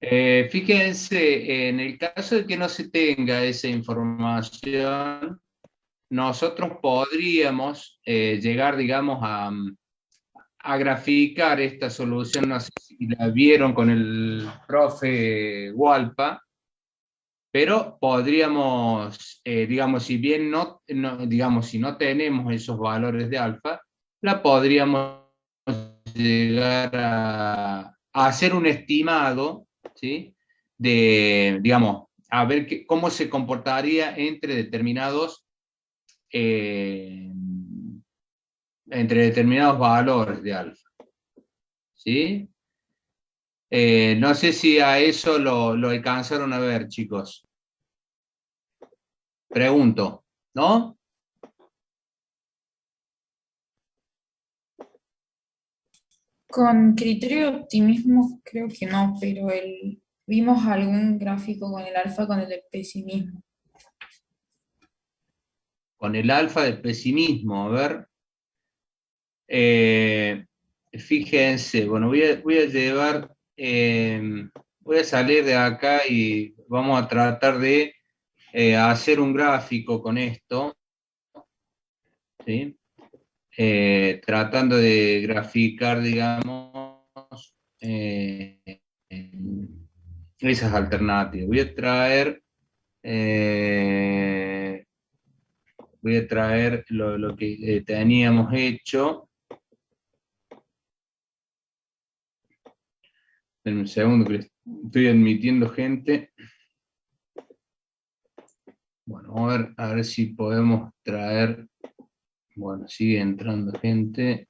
Fíjense, en el caso de que no se tenga esa información, nosotros podríamos llegar, digamos, a graficar esta solución, no sé si la vieron con el profe Walpa, pero podríamos, digamos, si bien digamos, si no tenemos esos valores de alfa, la podríamos llegar a hacer un estimado, ¿sí? De, digamos, a ver cómo se comportaría eh, entre determinados valores de alfa, ¿sí? No sé si a eso lo alcanzaron a ver, chicos. Pregunto, ¿no? Con criterio de optimismo creo que no, pero vimos algún gráfico con el alfa con el de pesimismo. Con el alfa del pesimismo, a ver. Eh, Fíjense, bueno, voy a llevar, voy a salir de acá y vamos a tratar de hacer un gráfico con esto, ¿sí? Tratando de graficar, digamos, eh, esas alternativas. Eh, voy a traer lo que teníamos hecho. En un segundo, que estoy admitiendo gente. Bueno, a ver si podemos traer. Bueno, sigue entrando gente.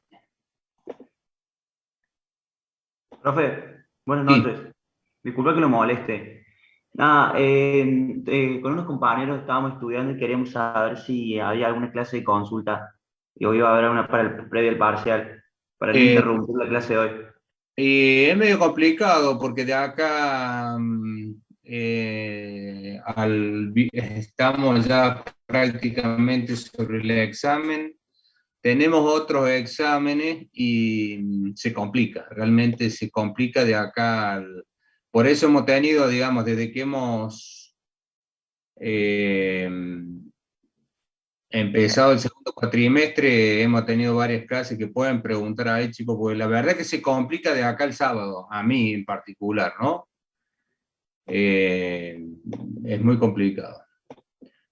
Profe, buenas Sí. noches. Disculpe que lo moleste. Nada, con unos compañeros estábamos estudiando y queríamos saber si había alguna clase de consulta. Y hoy iba a haber una para el previo al parcial, para no Eh, interrumpir la clase de hoy. es medio complicado porque de acá estamos ya prácticamente sobre el examen. Tenemos otros exámenes y se complica, realmente se complica de acá. Por eso hemos tenido, digamos, desde que hemos eh, empezado el segundo cuatrimestre, hemos tenido varias clases que pueden preguntar ahí, chicos, porque la verdad es que se complica de acá el sábado, a mí en particular, ¿no? Eh, es muy complicado.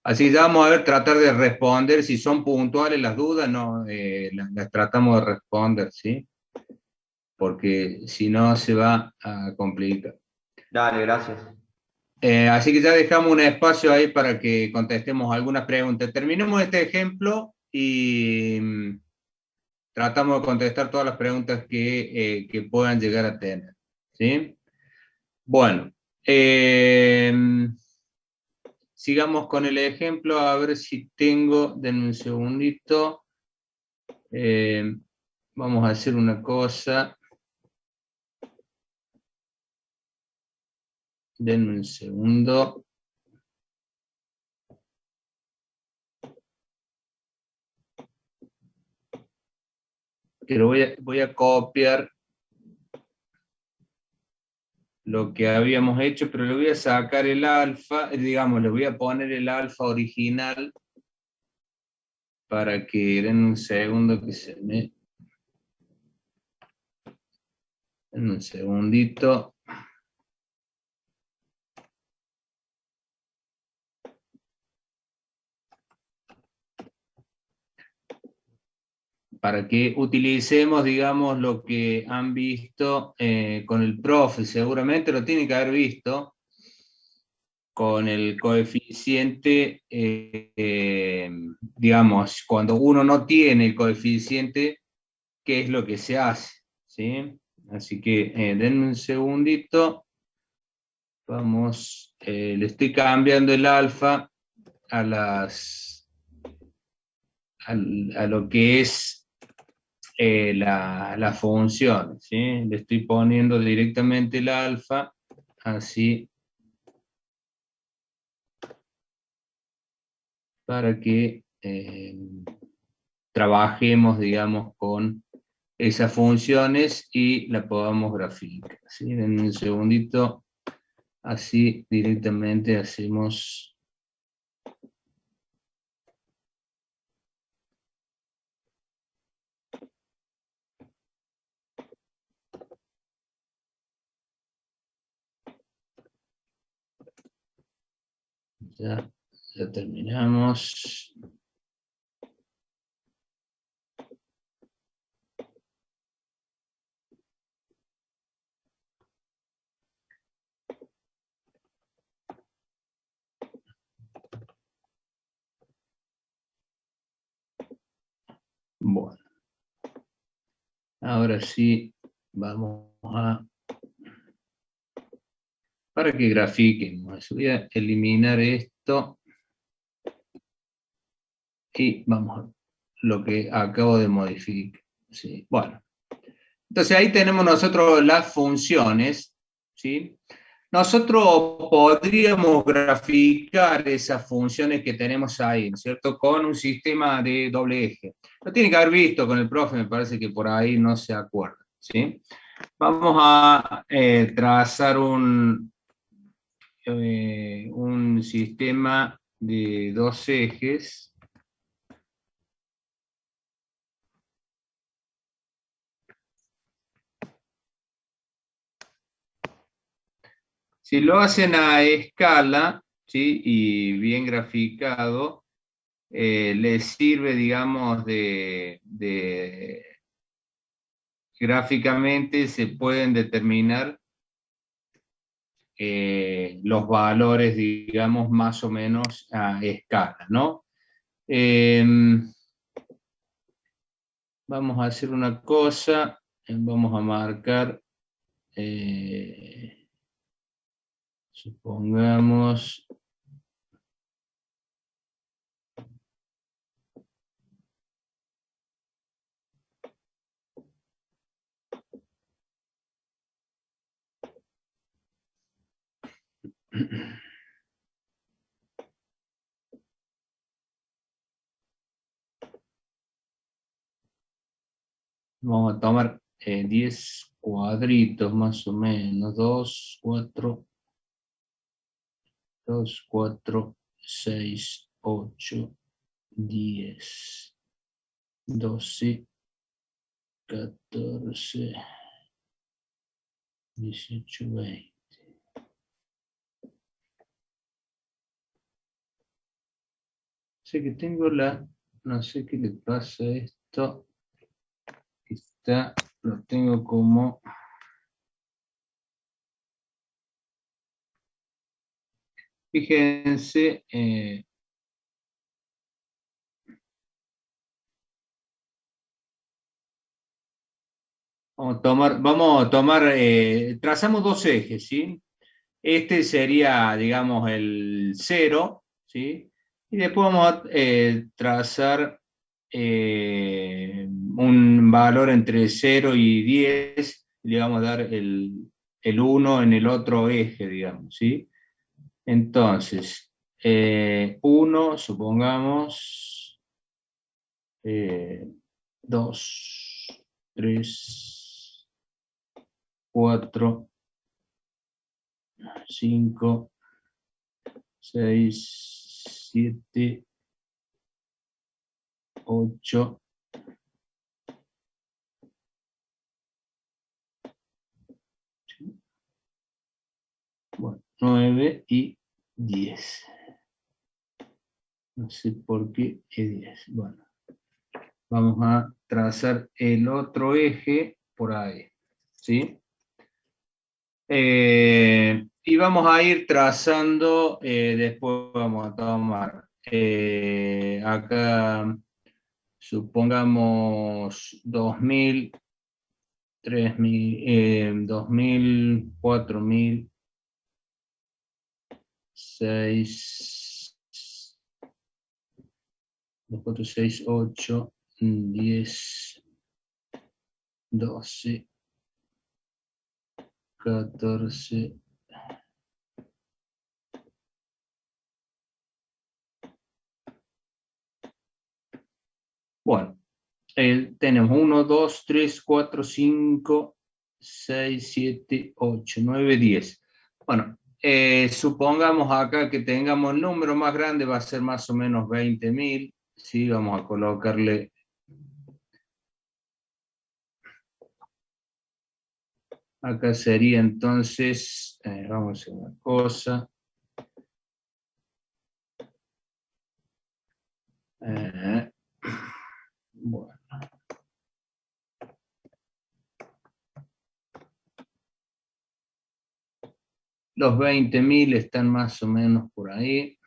Así que ya vamos a ver, tratar de responder, si son puntuales las dudas, no, las tratamos de responder, ¿sí? Porque si no se va a complicar. Dale, gracias. Así que ya dejamos un espacio ahí para que contestemos algunas preguntas. Terminemos este ejemplo y tratamos de contestar todas las preguntas que puedan llegar a tener. ¿Sí? Bueno, sigamos con el ejemplo, a ver si tengo, denme un segundito. Vamos a hacer una cosa. Denme un segundo. Que voy a copiar lo que habíamos hecho, pero le voy a sacar el alfa, digamos, le voy a poner el alfa original para que den un segundo que se me... En un segundito. Para que utilicemos, digamos, lo que han visto con el profe, seguramente lo tiene que haber visto, con el coeficiente, digamos, cuando uno no tiene el coeficiente, ¿qué es lo que se hace? ¿Sí? Así que denme un segundito, vamos, le estoy cambiando el alfa a a lo que es la función, ¿sí? Le estoy poniendo directamente el alfa, así, para que trabajemos, digamos, con esas funciones y la podamos graficar. ¿Sí? En un segundito Así directamente hacemos... Ya terminamos. Bueno, ahora sí vamos a... Para que grafiquemos, voy a eliminar esto y vamos a lo que acabo de modificar. ¿Sí? Bueno, entonces ahí tenemos nosotros las funciones, ¿sí? Nosotros podríamos graficar esas funciones que tenemos ahí, ¿cierto? Con un sistema de doble eje. Lo tiene que haber visto con el profe, me parece que por ahí no se acuerda, ¿sí? Vamos a trazar un sistema de dos ejes. Si lo hacen a escala, ¿sí? Y bien graficado, les sirve, digamos, gráficamente se pueden determinar los valores, digamos, más o menos a escala, ¿no? Vamos a hacer una cosa, vamos a marcar, supongamos, vamos a tomar 10 cuadritos más o menos, 2, 4, 2, 4, 6, 8, 10, 12, 14, 18, 20. Sé que tengo no sé qué le pasa a esto, lo tengo como, fíjense, vamos a tomar, trazamos dos ejes, ¿sí? Este sería, digamos, el 0, ¿sí? Y después vamos a trazar un valor entre 0 y 10, le vamos a dar el 1 en el otro eje, digamos, ¿sí? Entonces, 1, supongamos, 2, 3, 4, 5, 6, 7, 8, bueno, 9 y 10. No sé por qué es 10. Bueno, vamos a trazar el otro eje por ahí, ¿sí? Y vamos a ir trazando, después vamos a tomar acá, supongamos 2000, 3000, 2000, 4000, 6, 2, 4, 6, 8, 10, 12, 14, bueno, tenemos 1, 2, 3, 4, 5, 6, 7, 8, 9, 10. Bueno, supongamos acá que tengamos el número más grande, va a ser más o menos 20.000, ¿sí? Vamos a colocarle... Acá sería entonces, vamos a hacer una cosa. Bueno. Los 20.000 están más o menos por ahí.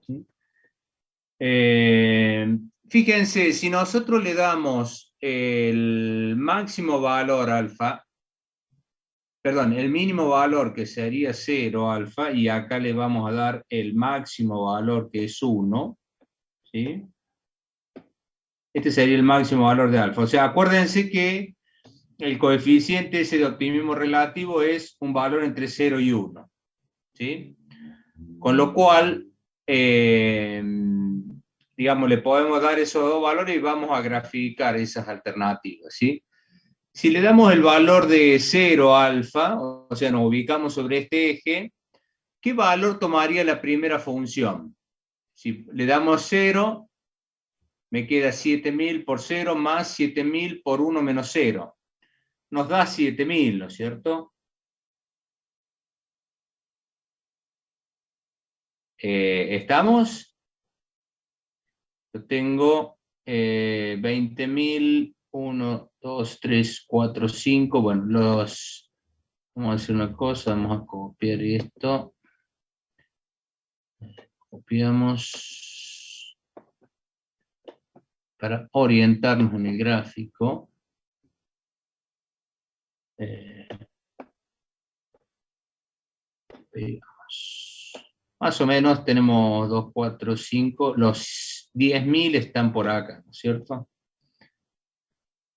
¿Sí? Fíjense, si nosotros le damos el máximo valor alfa, perdón, el mínimo valor que sería 0 alfa, y acá le vamos a dar el máximo valor que es 1, ¿sí? Este sería el máximo valor de alfa. O sea, acuérdense que el coeficiente ese de optimismo relativo es un valor entre 0 y 1, ¿sí? Con lo cual, digamos, le podemos dar esos dos valores y vamos a graficar esas alternativas, ¿sí? Si le damos el valor de 0 alfa, o sea, nos ubicamos sobre este eje, ¿qué valor tomaría la primera función? Si le damos 0, me queda 7.000 por 0 más 7.000 por 1 menos 0. Nos da 7.000, ¿no es cierto? ¿Estamos? Yo tengo 20.000, 1, 2, 3, 4, 5. Bueno, vamos a hacer una cosa, vamos a copiar esto. Copiamos para orientarnos en el gráfico. Pegamos. Más o menos tenemos 2, 4, 5. Los 10.000 están por acá, ¿no es cierto?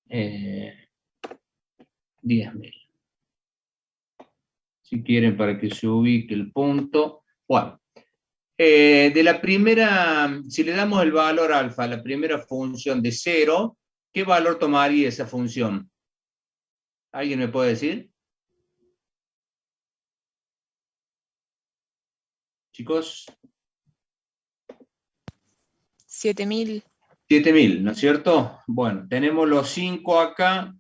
10.000. Si quieren, para que se ubique el punto. Bueno, de la primera, si le damos el valor alfa a la primera función de 0, ¿qué valor tomaría esa función? ¿Alguien me puede decir? Chicos. 7.000. 7.000, ¿no es cierto? Bueno, tenemos los 5 acá,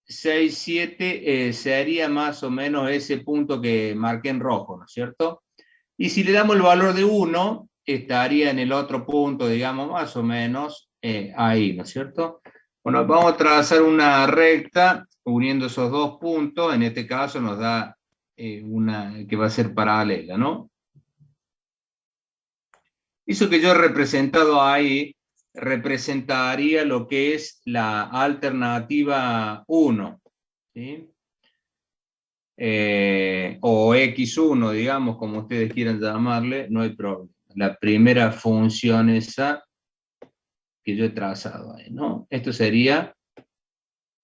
6, 7, sería más o menos ese punto que marqué en rojo, ¿no es cierto? Y si le damos el valor de 1, estaría en el otro punto, digamos, más o menos ahí, ¿no es cierto? Bueno, vamos a trazar una recta uniendo esos dos puntos, en este caso nos da una que va a ser paralela, ¿no? Eso que yo he representado ahí representaría lo que es la alternativa 1, ¿sí? O X1, digamos, como ustedes quieran llamarle, no hay problema. La primera función esa que yo he trazado ahí, ¿no? Esto sería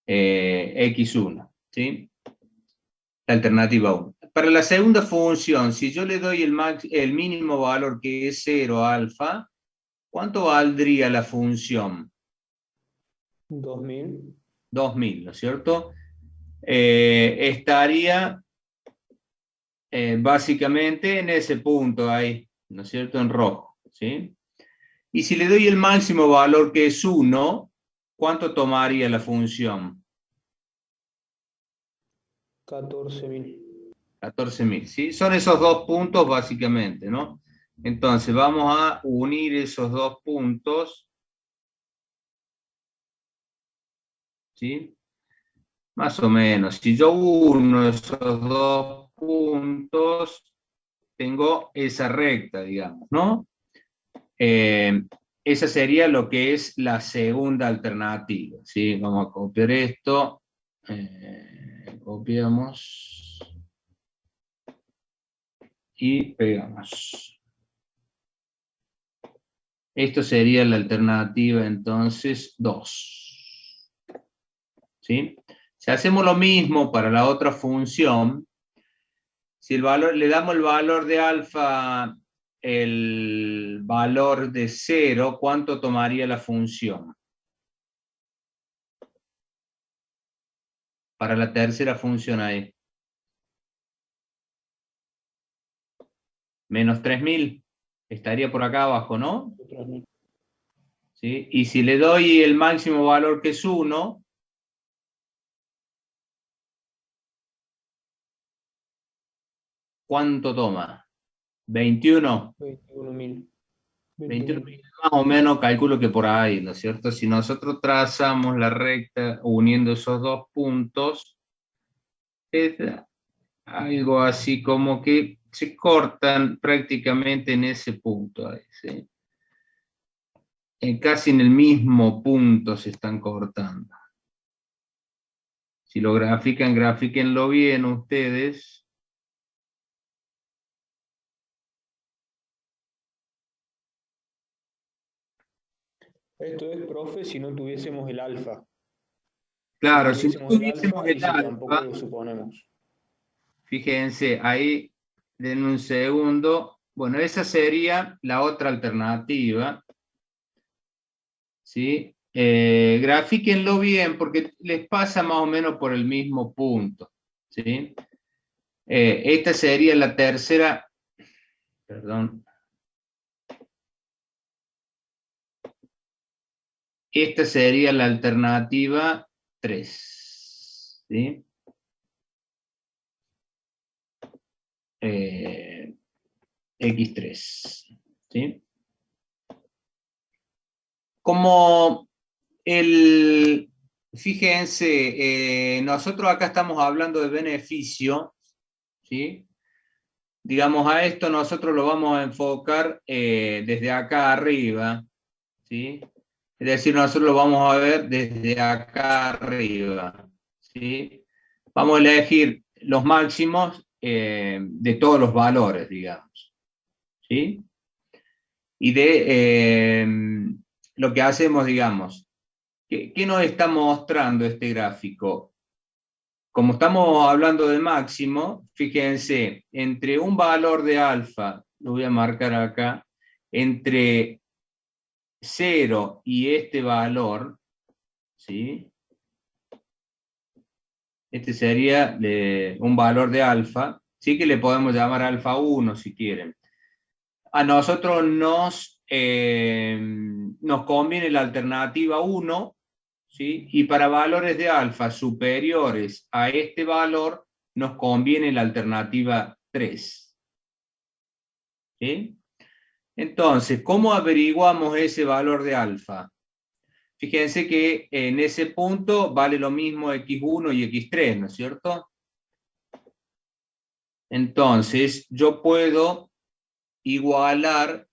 X1, ¿sí? La alternativa 1. Para la segunda función, si yo le doy el mínimo valor que es 0 alfa, ¿cuánto valdría la función? 2.000. 2.000, ¿no es cierto? Estaría básicamente en ese punto ahí, ¿no es cierto? En rojo, ¿sí? Y si le doy el máximo valor que es 1, ¿cuánto tomaría la función? 14.000. 14.000, ¿sí? Son esos dos puntos básicamente, ¿no? Entonces vamos a unir esos dos puntos, ¿sí? Más o menos. Si yo uno esos dos puntos, tengo esa recta, digamos, ¿no? Esa sería lo que es la segunda alternativa, ¿sí? Vamos a copiar esto. Copiamos. Y pegamos. Esto sería la alternativa, entonces, 2. ¿Sí? Si hacemos lo mismo para la otra función, si el valor, le damos el valor de alfa, el valor de 0, ¿cuánto tomaría la función? para la tercera función ahí. Menos 3000, estaría por acá abajo, ¿no? 3000. ¿Sí? Y si le doy el máximo valor que es 1, ¿cuánto toma? 21. 21.000. 21.000 más o menos, calculo que por ahí, ¿no es cierto? Si nosotros trazamos la recta uniendo esos dos puntos, es algo así como que se cortan prácticamente en ese punto ahí, ¿sí? Casi en el mismo punto se están cortando. Si lo grafican, grafíquenlo bien ustedes. Esto es, profe, si no tuviésemos el alfa. Claro, Si si no tuviésemos el tuviésemos alfa, y el si tampoco alfa, lo suponemos. fíjense, ahí, denme un segundo. Bueno, esa sería la otra alternativa, ¿sí? Grafíquenlo bien porque les pasa más o menos por el mismo punto, ¿sí? Esta sería la tercera, perdón. Esta sería la alternativa 3, ¿sí? X3, ¿sí? Como fíjense, nosotros acá estamos hablando de beneficio, ¿sí? Digamos, a esto nosotros lo vamos a enfocar desde acá arriba, ¿sí? Es decir, nosotros lo vamos a ver desde acá arriba, ¿sí? Vamos a elegir los máximos de todos los valores, digamos, ¿sí? Y lo que hacemos, digamos, ¿qué nos está mostrando este gráfico? Como estamos hablando de máximo, fíjense, entre un valor de alfa, lo voy a marcar acá, entre 0 y este valor, ¿sí? Este sería un valor de alfa, sí que le podemos llamar alfa 1 si quieren. A nosotros nos conviene la alternativa 1, ¿sí? Y para valores de alfa superiores a este valor, nos conviene la alternativa 3. ¿Sí? Entonces, ¿cómo averiguamos ese valor de alfa? Fíjense que en ese punto vale lo mismo x1 y x3, ¿no es cierto? Entonces, yo puedo igualar,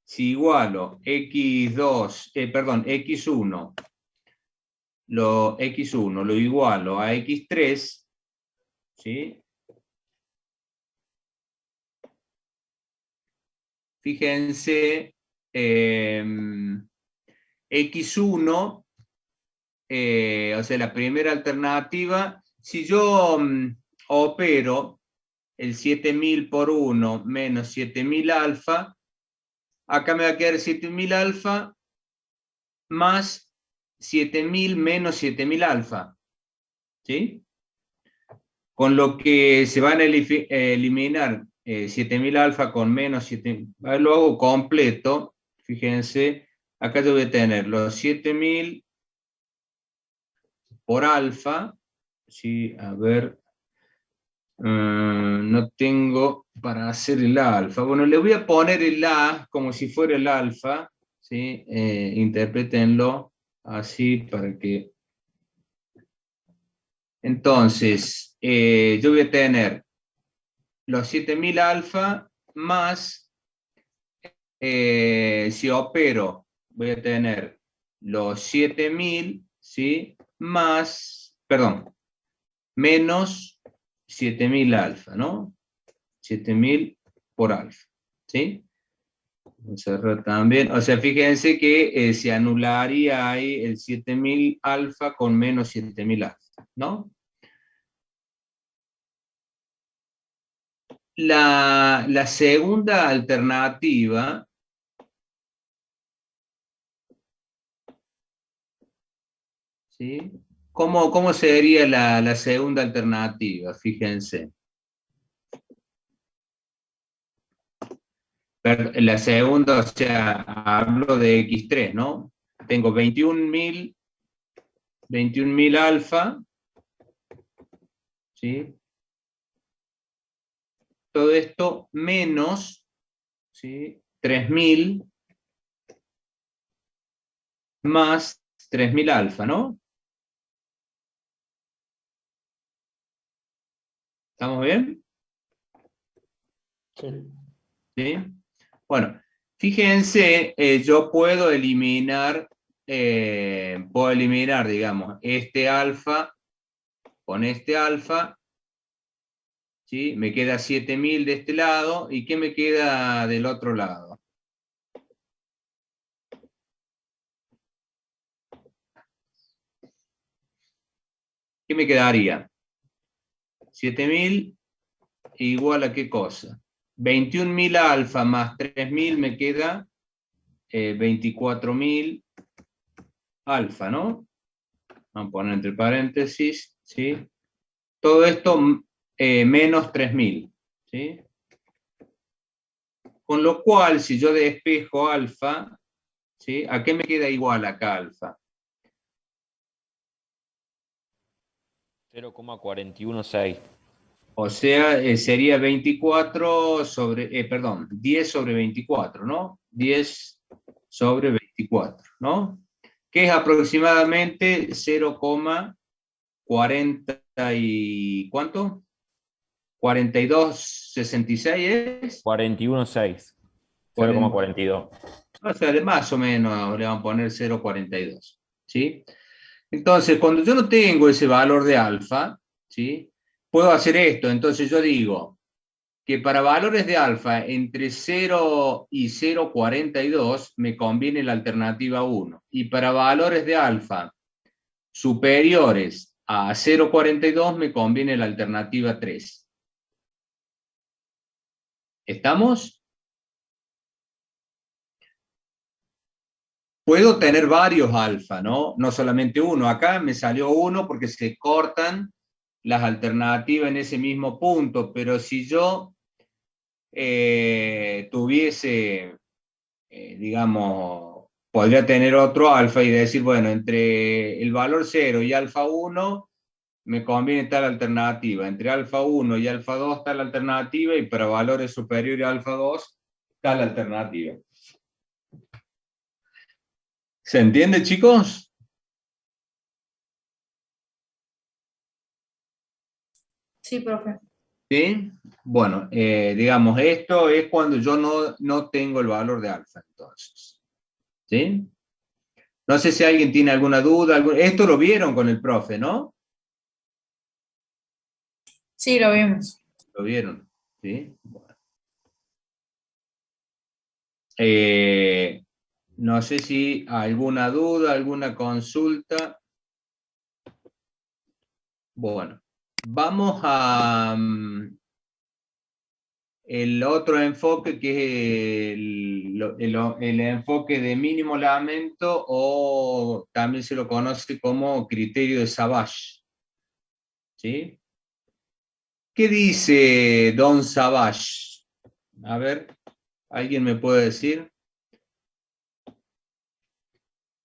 si igualo x1 lo igualo a x3, ¿sí? Fíjense, x1, o sea, la primera alternativa, si yo opero el 7000 por 1 menos 7000 alfa, acá me va a quedar 7000 alfa más 7000 menos 7000 alfa, ¿sí? Con lo que se van a eliminar 7000 alfa con menos 7000, lo hago completo, fíjense, acá yo voy a tener los 7000 por alfa, ¿sí? A ver, no tengo para hacer el alfa. Bueno, le voy a poner el A como si fuera el alfa, ¿sí? Interprétenlo así para que... Entonces, yo voy a tener los 7000 alfa más, si opero, voy a tener los 7000, ¿sí? Más, perdón, menos 7000 alfa, ¿no? 7000 por alfa, ¿sí? Vamos a cerrar también, o sea, fíjense que se anularía ahí el 7000 alfa con menos 7000 alfa, ¿no? La segunda alternativa, ¿sí? ¿Cómo sería la segunda alternativa? Fíjense. La segunda, o sea, hablo de X3, ¿no? Tengo 21.000 alfa, ¿sí? Todo esto menos, ¿sí? 3.000 más 3.000 alfa, ¿no? ¿Estamos bien? Sí. ¿Sí? Bueno, fíjense, yo puedo eliminar, digamos, este alfa con este alfa, ¿sí? Me queda 7.000 de este lado, ¿y qué me queda del otro lado? ¿Qué me quedaría? 7.000 igual a qué cosa? 21.000 alfa más 3.000 me queda 24.000 alfa, ¿no? Vamos a poner entre paréntesis, ¿sí? Todo esto menos 3.000, ¿sí? Con lo cual, si yo despejo alfa, ¿sí? ¿A qué me queda igual acá alfa? 0,416. O sea, sería 24 sobre, perdón, 10 sobre 24, ¿no? 10 sobre 24, ¿no? Que es aproximadamente 0,40 y ¿cuánto? 42,66 es. 41,6. 0,42. O sea, más o menos le van a poner 0,42, ¿sí? Entonces, cuando yo no tengo ese valor de alfa, ¿sí? Puedo hacer esto. Entonces yo digo que para valores de alfa entre 0 y 0,42 me conviene la alternativa 1. Y para valores de alfa superiores a 0,42 me conviene la alternativa 3. ¿Estamos? Puedo tener varios alfa, ¿no? No solamente uno. Acá me salió uno porque se cortan las alternativas en ese mismo punto, pero si yo tuviese, digamos, podría tener otro alfa y decir, bueno, entre el valor 0 y alfa 1 me conviene tal alternativa, entre alfa 1 y alfa 2 tal alternativa y para valores superiores a alfa 2 tal alternativa. ¿Se entiende, chicos? Sí, profe. ¿Sí? Bueno, digamos, esto es cuando yo no tengo el valor de alfa, entonces. ¿Sí? No sé si alguien tiene alguna duda. Esto lo vieron con el profe, ¿no? Sí, lo vimos. Lo vieron. ¿Sí? Bueno. Eh, no sé si alguna duda, alguna consulta. Bueno, vamos a el otro enfoque que es el enfoque de mínimo lamento, o también se lo conoce como criterio de Savage. ¿Sí? ¿Qué dice Don Savage? A ver, ¿alguien me puede decir?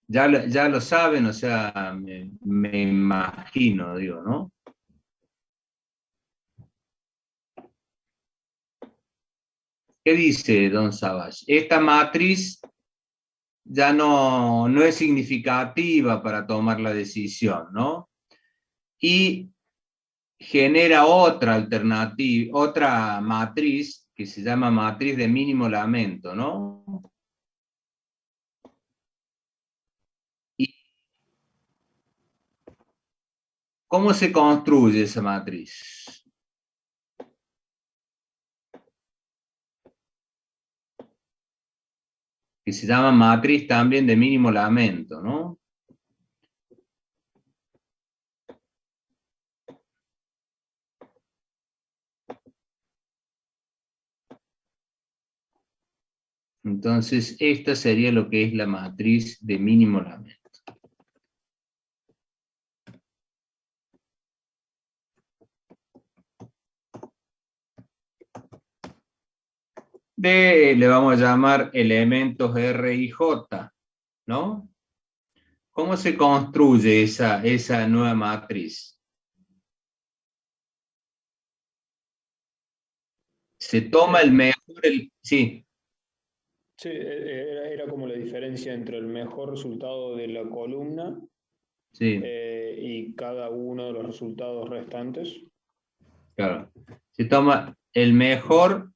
Ya lo saben, o sea, me imagino, digo, ¿no? ¿Qué dice Don Savage? Esta matriz ya no es significativa para tomar la decisión, ¿no? Y genera otra alternativa, otra matriz que se llama matriz de mínimo lamento, ¿no? ¿Y cómo se construye esa matriz? Que se llama matriz también de mínimo lamento, ¿no? Entonces, esta sería lo que es la matriz de mínimo lamento. le vamos a llamar elementos R y J, ¿no? ¿Cómo se construye esa nueva matriz? Se toma el mejor, sí. Sí, era como la diferencia entre el mejor resultado de la columna Sí, y cada uno de los resultados restantes. claro. Se toma el mejor,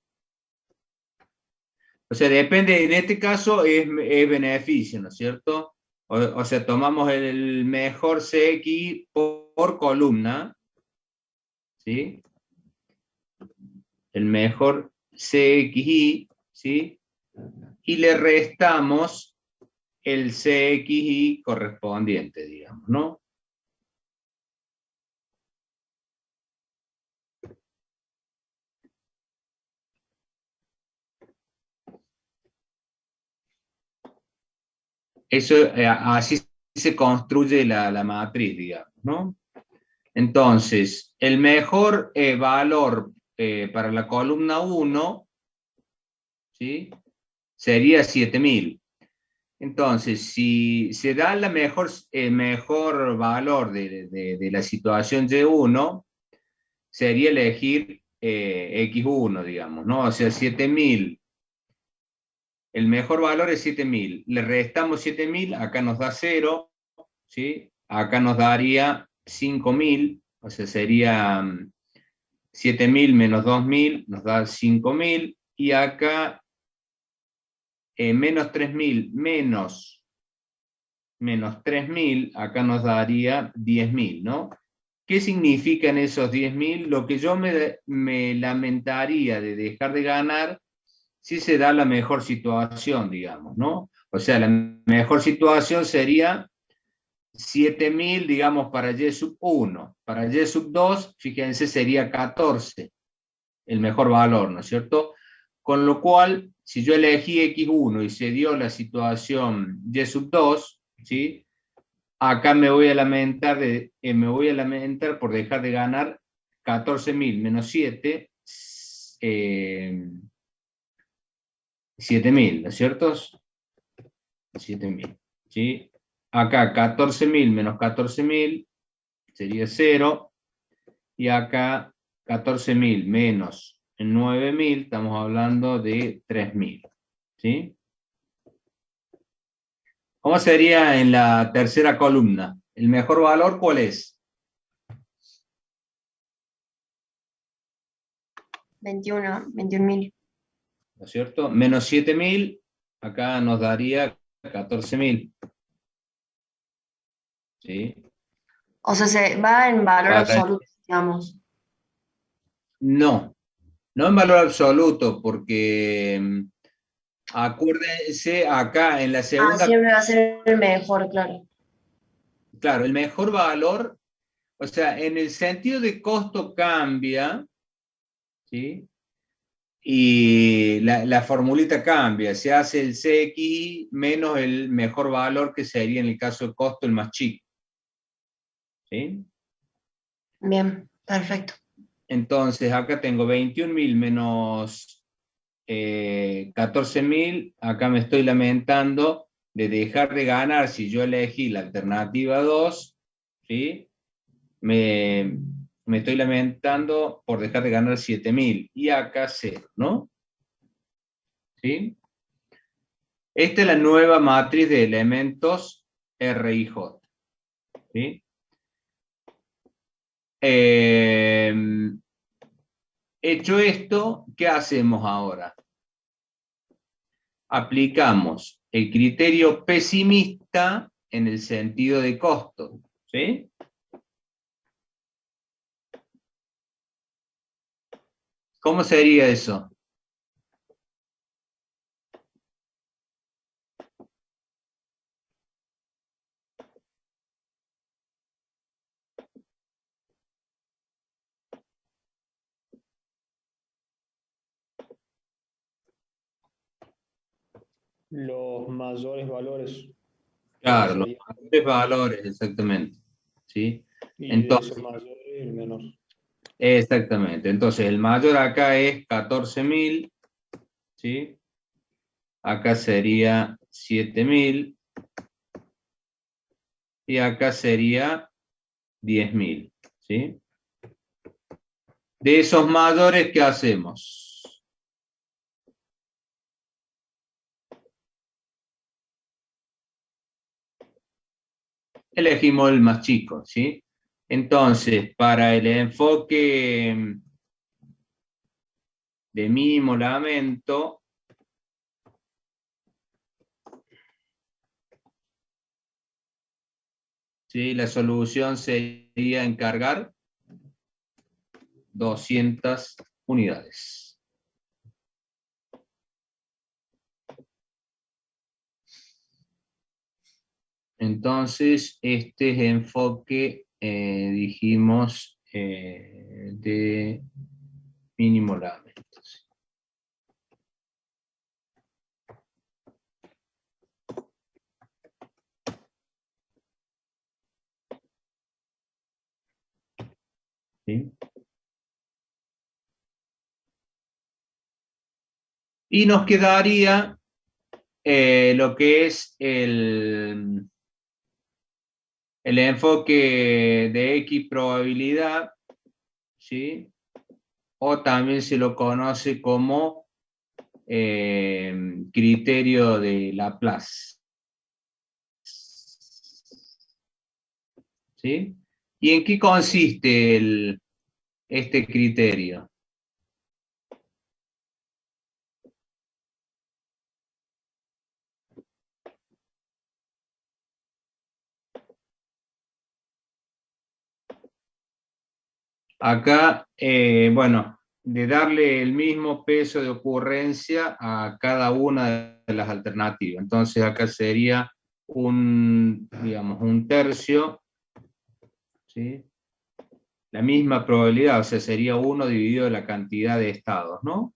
o sea, depende, en este caso es beneficio, ¿no es cierto? O sea, tomamos el mejor CX por columna, ¿sí? El mejor CXI, ¿sí? Y le restamos el CXI correspondiente, digamos, ¿no? Eso, así se construye la matriz, digamos, ¿no? Entonces, el mejor valor para la columna 1, ¿sí? Sería 7000. Entonces, si se da el mejor valor de la situación Y1, sería elegir X1, digamos, ¿no? O sea, 7000. El mejor valor es 7000. Le restamos 7000, acá nos da 0, ¿sí? Acá nos daría 5000, o sea, sería 7000 menos 2000, nos da 5000, y acá menos 3000 menos 3000, acá nos daría 10.000, ¿no? ¿Qué significan esos 10.000? Lo que yo me lamentaría de dejar de ganar si se da la mejor situación, digamos, ¿no? O sea, la mejor situación sería 7000, digamos, para Y sub 1. Para Y sub 2, fíjense, sería 14, el mejor valor, ¿no es cierto? Con lo cual, si yo elegí X1 y se dio la situación Y sub 2, ¿sí? Acá me voy a lamentar, por dejar de ganar 14.000 menos 7, 7.000, ¿no es cierto? 7.000, ¿sí? Acá 14.000 menos 14.000 sería 0, y acá 14.000 menos 9.000, estamos hablando de 3.000, ¿sí? ¿Cómo sería en la tercera columna? ¿El mejor valor cuál es? 21.000. ¿No es cierto? Menos 7.000, acá nos daría 14.000. ¿Sí? O sea, se va en valor Para- absoluto, digamos. No, no en valor absoluto, porque acuérdense acá en la Ah, segunda, siempre va a ser el mejor, claro. claro, el mejor valor, o sea, en el sentido de costo cambia, ¿sí? Y la formulita cambia, se hace el CX menos el mejor valor, que sería en el caso de costo el más chico, ¿sí? Bien, perfecto. Entonces acá tengo 21.000 menos 14.000, acá me estoy lamentando de dejar de ganar si yo elegí la alternativa 2, ¿sí? Me estoy lamentando por dejar de ganar 7.000, y acá 0, ¿no? ¿Sí? Esta es la nueva matriz de elementos R y J, ¿sí? Hecho esto, ¿qué hacemos ahora? Aplicamos el criterio pesimista en el sentido de costo, ¿sí? ¿Cómo sería eso? Los mayores valores. Claro, los Sería- mayores valores, exactamente, ¿sí? Y de esos Entonces, mayores, el menor. exactamente. Entonces, el mayor acá es 14.000, ¿sí? Acá sería 7.000 y acá sería 10.000, ¿sí? De esos mayores, ¿qué hacemos? Elegimos el más chico, ¿sí? Entonces, para el enfoque de mínimo lamento, ¿sí? La solución sería encargar 200 unidades. Entonces, este es enfoque, dijimos, de mínimo lamento. ¿Sí? Y nos quedaría lo que es el enfoque de X probabilidad, ¿sí? O también se lo conoce como criterio de Laplace. ¿Sí? ¿Y en qué consiste este criterio? Acá, bueno, de darle el mismo peso de ocurrencia a cada una de las alternativas. Entonces acá sería digamos, un tercio, ¿sí? La misma probabilidad, o sea, sería 1 dividido la cantidad de estados, ¿no?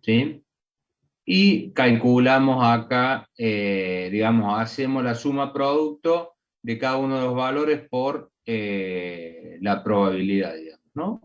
¿Sí? Y calculamos acá, digamos, hacemos la suma producto de cada uno de los valores por la probabilidad, digamos, ¿no?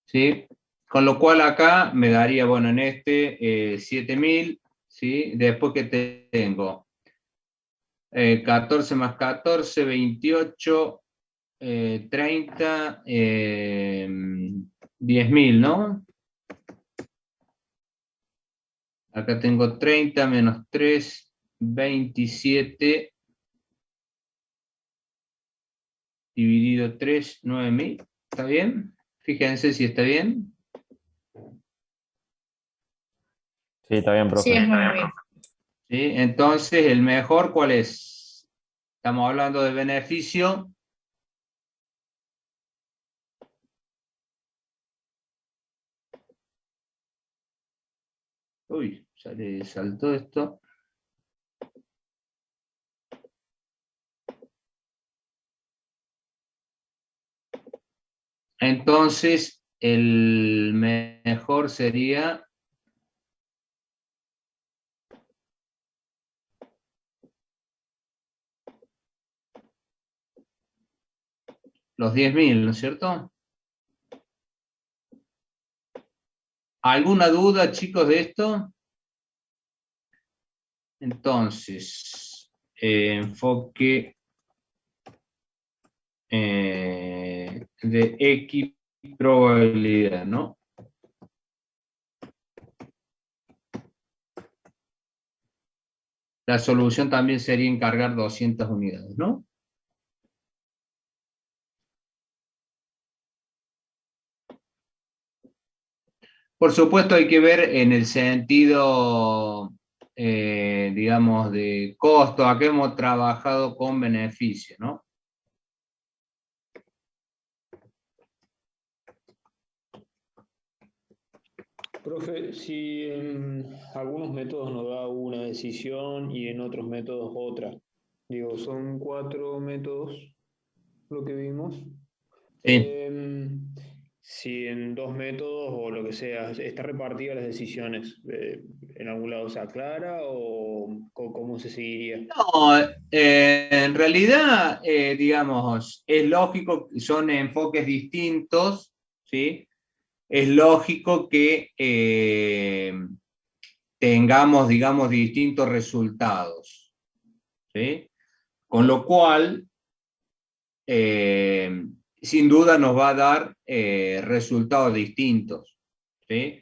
¿Sí? Con lo cual acá me daría, bueno, en este 7.000, ¿sí? Después que tengo 14 más 14, 28, 30, 10.000, ¿no? Acá tengo 30 menos 3, 27, dividido 3, 9.000. ¿Está bien? Fíjense si está bien. Sí, está bien, profe. Sí, es muy bien. ¿Sí? Entonces, ¿el mejor cuál es? Estamos hablando de beneficio. Uy, ya le saltó esto. Entonces, el mejor sería los 10.000, ¿no es cierto? ¿Alguna duda, chicos, de esto? Entonces, enfoque de X probabilidad, ¿no? La solución también sería encargar 200 unidades, ¿no? Por supuesto hay que ver en el sentido, digamos, de costo. Acá hemos trabajado con beneficio, ¿no? Profe, si en algunos métodos nos da una decisión y en otros métodos otra. Digo, son 4 métodos lo que vimos. Sí. Si en 2 métodos o lo que sea, está repartida las decisiones, ¿en algún lado se aclara o cómo se seguiría? No, en realidad, digamos, es lógico, son enfoques distintos, ¿sí? Es lógico que tengamos, digamos, distintos resultados, ¿sí? Con lo cual, sin duda nos va a dar resultados distintos, ¿sí?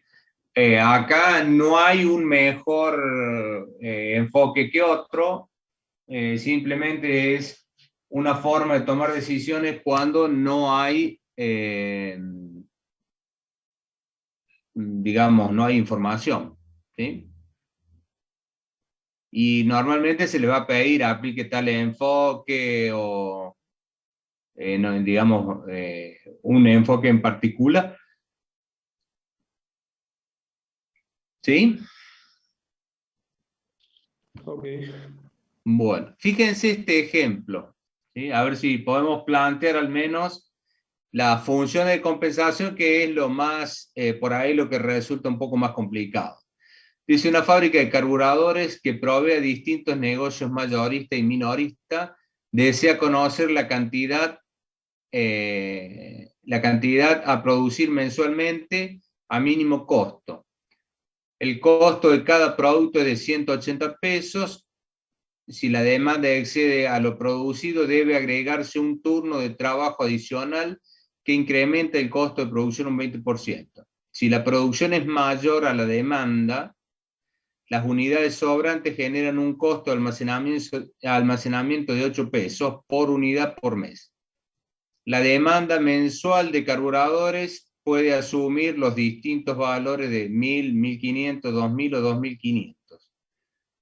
Acá no hay un mejor enfoque que otro, simplemente es una forma de tomar decisiones cuando no hay, digamos, no hay información, ¿sí? Y normalmente se le va a pedir aplique tal enfoque o, no, digamos, un enfoque en particular, ¿sí? Ok. Bueno, fíjense este ejemplo, ¿sí? A ver si podemos plantear al menos la función de compensación, que es lo más, por ahí lo que resulta un poco más complicado. Dice: una fábrica de carburadores que provee a distintos negocios mayoristas y minoristas desea conocer la cantidad a producir mensualmente a mínimo costo. El costo de cada producto es de 180 pesos. Si la demanda excede a lo producido, debe agregarse un turno de trabajo adicional que incrementa el costo de producción un 20%. Si la producción es mayor a la demanda, las unidades sobrantes generan un costo de almacenamiento de 8 pesos por unidad por mes. La demanda mensual de carburadores puede asumir los distintos valores de 1.000, 1.500, 2.000 o 2.500.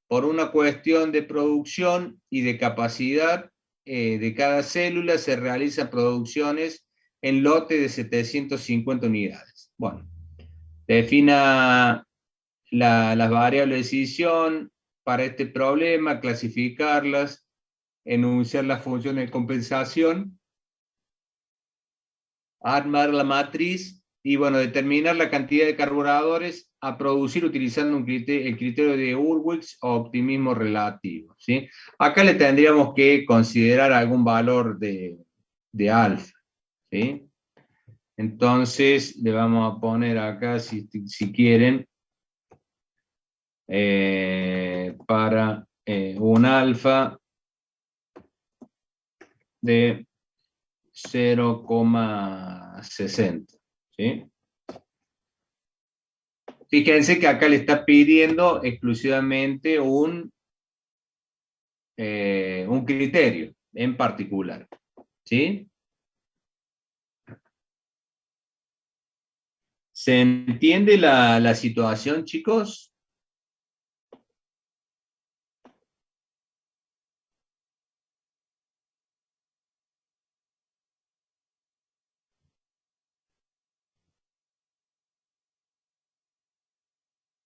Por una cuestión de producción y de capacidad de cada célula, se realizan producciones en lote de 750 unidades. Bueno, defina las variables de decisión para este problema, clasificarlas, enunciar las funciones de compensación, armar la matriz y, bueno, determinar la cantidad de carburadores a producir utilizando el criterio de Hurwitz o optimismo relativo, ¿sí? Acá le tendríamos que considerar algún valor de alfa, ¿sí? Entonces le vamos a poner acá, si quieren, para un alfa de 0,60, ¿sí? Fíjense que acá le está pidiendo exclusivamente un criterio en particular, ¿sí? ¿Se entiende la situación, chicos?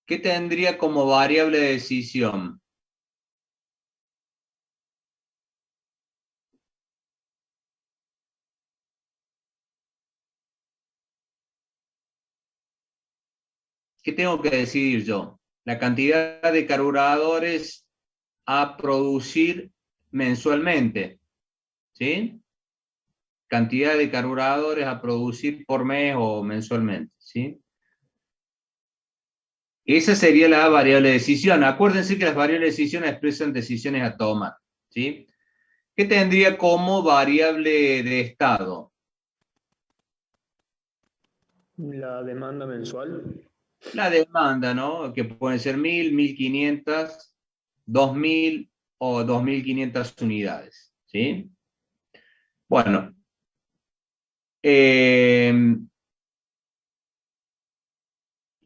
¿Qué tendría como variable de decisión? ¿Qué tengo que decidir yo? La cantidad de carburadores a producir mensualmente, ¿sí? Cantidad de carburadores a producir por mes o mensualmente, ¿sí? Esa sería la variable de decisión. Acuérdense que las variables de decisión expresan decisiones a tomar, ¿sí? ¿Qué tendría como variable de estado? La demanda mensual. La demanda, ¿no? Que pueden ser 1.000, 1.500, 2.000 o 2.500 unidades, ¿sí? Bueno,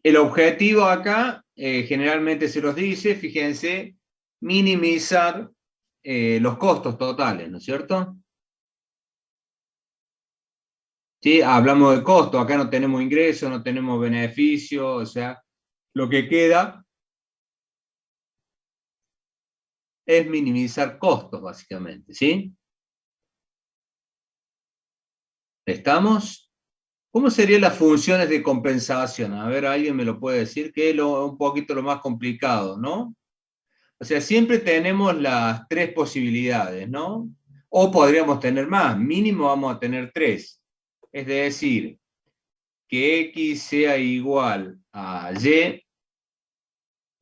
el objetivo acá, generalmente se los dice, fíjense, minimizar los costos totales, ¿no es cierto? ¿Sí? Hablamos de costo, acá no tenemos ingresos, no tenemos beneficio, o sea, lo que queda es minimizar costos, básicamente, ¿sí? ¿Estamos? ¿Cómo serían las funciones de compensación? A ver, alguien me lo puede decir, que es un poquito lo más complicado, ¿no? O sea, siempre tenemos las tres posibilidades, ¿no? O podríamos tener más, mínimo vamos a tener tres. Es decir, que X sea igual a Y,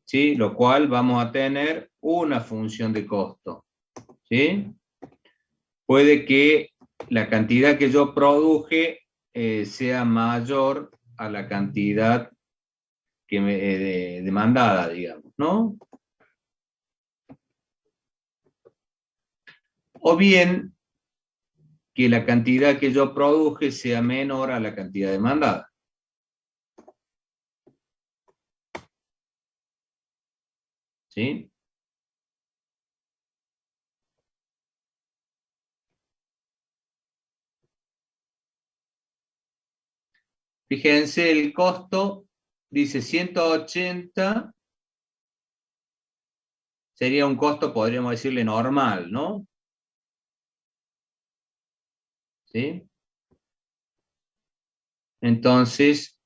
¿sí? Lo cual vamos a tener una función de costo, ¿sí? Puede que la cantidad que yo produje sea mayor a la cantidad que demandada, digamos, ¿no? O bien que la cantidad que yo produje sea menor a la cantidad demandada. ¿Sí? Fíjense, el costo dice 180, sería un costo, podríamos decirle, normal, ¿no? ¿Sí? Entonces,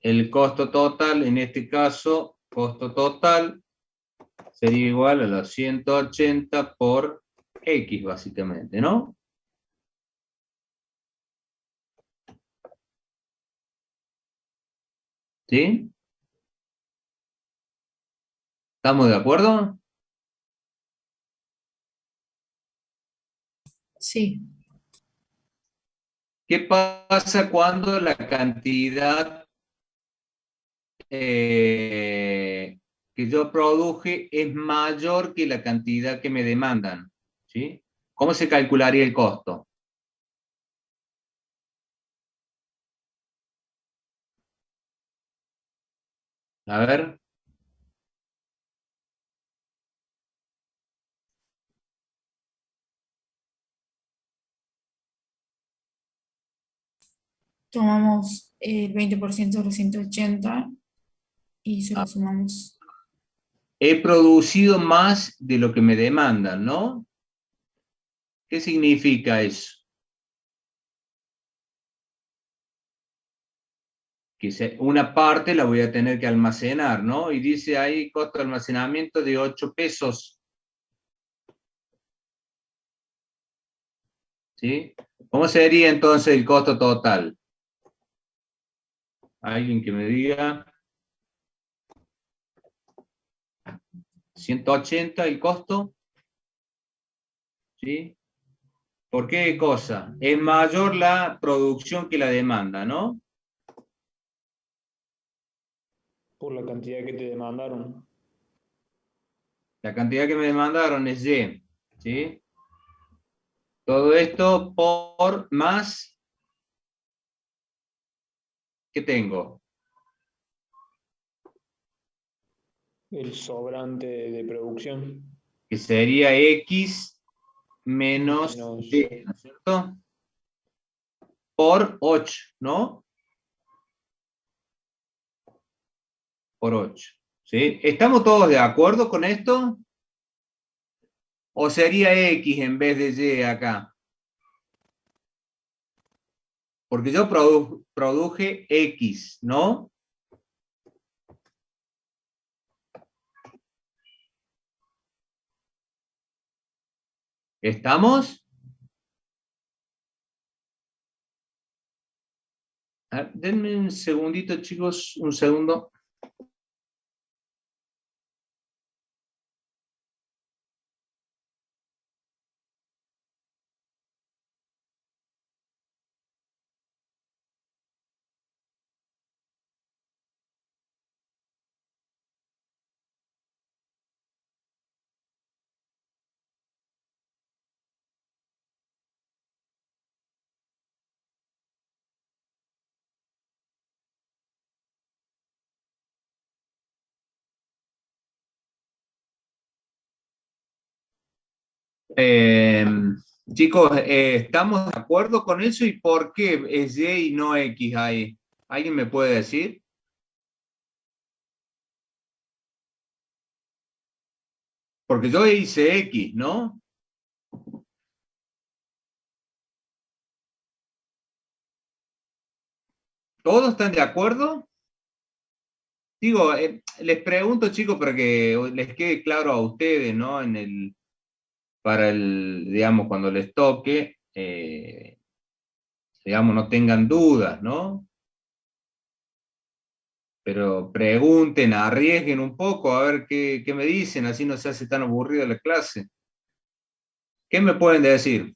el costo total, en este caso, costo total sería igual a los 180 por X, básicamente, ¿no? ¿Sí? ¿Estamos de acuerdo? Sí. ¿Qué pasa cuando la cantidad que yo produje es mayor que la cantidad que me demandan? ¿Sí? ¿Cómo se calcularía el costo? A ver, Tomamos el 20% de los 180 y se lo sumamos. he producido más de lo que me demandan, ¿no? ¿Qué significa eso? Que una parte la voy a tener que almacenar, ¿no? Y dice ahí costo de almacenamiento de 8 pesos, ¿sí? ¿Cómo sería entonces el costo total? Alguien que me diga, 180 el costo, ¿sí? ¿Por qué cosa? Es mayor la producción que la demanda, ¿no? por la cantidad que te demandaron. La cantidad que me demandaron es Y, ¿sí? Todo esto por más, ¿qué tengo? El sobrante de producción. Que sería X menos Menos Y, ¿no es cierto? Por 8, ¿no? Por 8, ¿sí? ¿Estamos todos de acuerdo con esto? ¿O sería X en vez de Y acá? Porque yo produje X, ¿no? ¿Estamos? Denme un segundito, chicos, un segundo. Chicos, ¿estamos de acuerdo con eso y por qué es Y y no X ahí? ¿Alguien me puede decir? Porque yo hice X, ¿no? ¿Todos están de acuerdo? Digo, les pregunto, chicos, para que les quede claro a ustedes, ¿no? Para el, digamos, cuando les toque, digamos, no tengan dudas, ¿no? Pero pregunten, arriesguen un poco, a ver qué me dicen, así no se hace tan aburrida la clase. ¿Qué me pueden decir?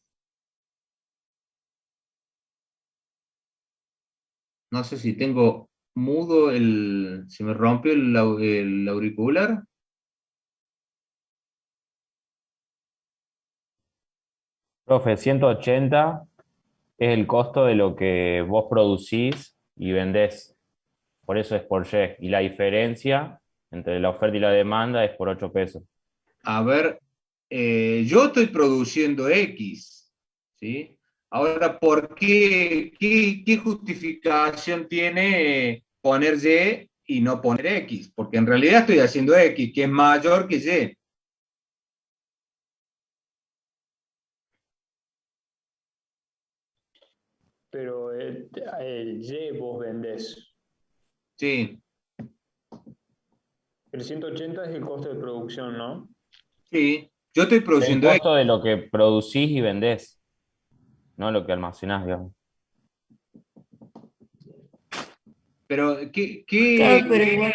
No sé si tengo mudo se me rompió el auricular. Profe, 180 es el costo de lo que vos producís y vendés. Por eso es por Y. Y la diferencia entre la oferta y la demanda es por 8 pesos. A ver, yo estoy produciendo X, ¿sí? Ahora, ¿por qué justificación tiene poner Y y no poner X? Porque en realidad estoy haciendo X, que es mayor que Y. Pero el Y vos vendés. Sí, El 180 es el costo de producción, ¿no? sí. Yo estoy El produciendo X, costo de lo que producís y vendés, no lo que almacenás, digamos. pero Claro, pero igual,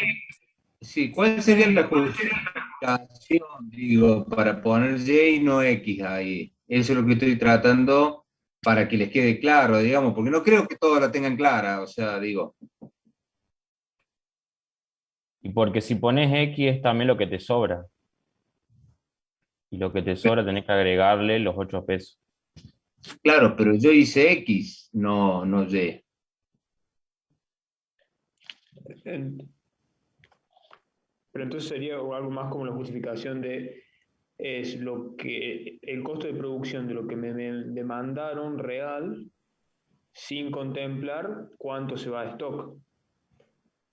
sí, ¿cuál sería perdón. la justificación, digo, para poner Y y no X ahí? Eso es lo que estoy tratando para que les quede claro, digamos, porque no creo que todos la tengan clara, o sea, digo, Y porque si pones X es también lo que te sobra. Y lo que te sobra tenés que agregarle los 8 pesos. claro, pero yo hice X, no Y. Pero entonces sería algo más como la justificación de es lo que el costo de producción de lo que me demandaron real sin contemplar cuánto se va a stock.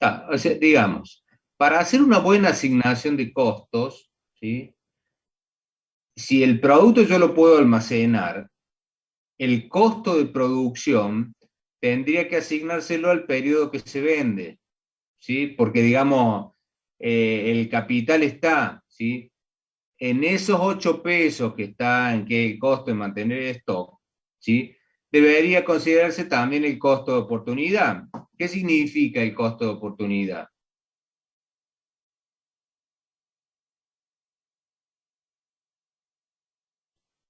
Ah, o sea, digamos, para hacer una buena asignación de costos, ¿sí? Si el producto yo lo puedo almacenar, el costo de producción tendría que asignárselo al periodo que se vende, ¿sí? Porque, digamos, el capital está, ¿sí? En esos 8 pesos que está en que el costo de mantener el stock, ¿sí? Debería considerarse también el costo de oportunidad. ¿Qué significa el costo de oportunidad?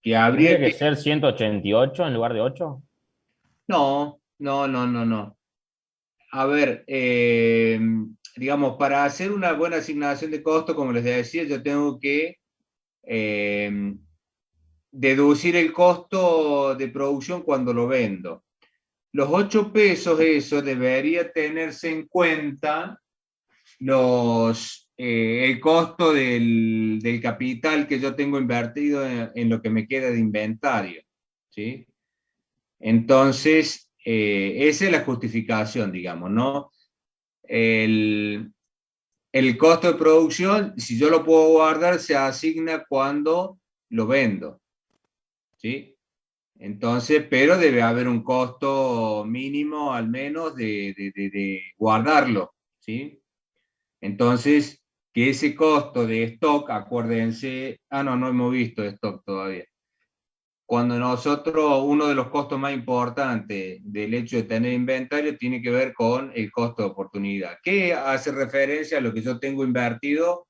Que ¿Tendría habría que que... ser 188 en lugar de 8? No. A ver, digamos, para hacer una buena asignación de costo, como les decía, yo tengo que deducir el costo de producción cuando lo vendo. Los 8 pesos, eso debería tenerse en cuenta el costo del capital que yo tengo invertido en lo que me queda de inventario, ¿sí? Entonces, esa es la justificación, digamos, ¿no? El costo de producción, si yo lo puedo guardar, se asigna cuando lo vendo, ¿sí? Entonces, pero debe haber un costo mínimo al menos de guardarlo, ¿sí? Entonces, que ese costo de stock, acuérdense, no hemos visto stock todavía. Cuando nosotros, uno de los costos más importantes del hecho de tener inventario tiene que ver con el costo de oportunidad, que hace referencia a lo que yo tengo invertido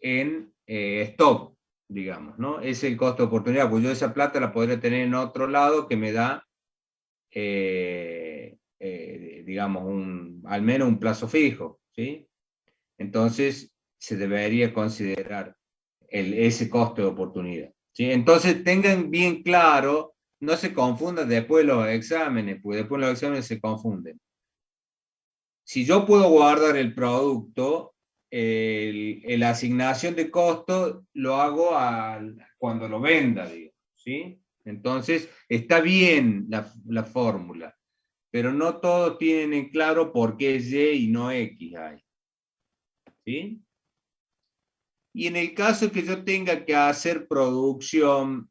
en stock, digamos, ¿no? Es el costo de oportunidad, pues yo esa plata la podría tener en otro lado que me da, digamos, al menos un plazo fijo, ¿sí? Entonces, se debería considerar ese costo de oportunidad, ¿sí? Entonces, tengan bien claro, no se confundan después los exámenes, porque después los exámenes se confunden. Si yo puedo guardar el producto, la asignación de costo lo hago cuando lo venda, digo, ¿sí? Entonces, está bien la fórmula, pero no todos tienen en claro por qué Y y no X hay. ¿Sí? Y en el caso que yo tenga que hacer producción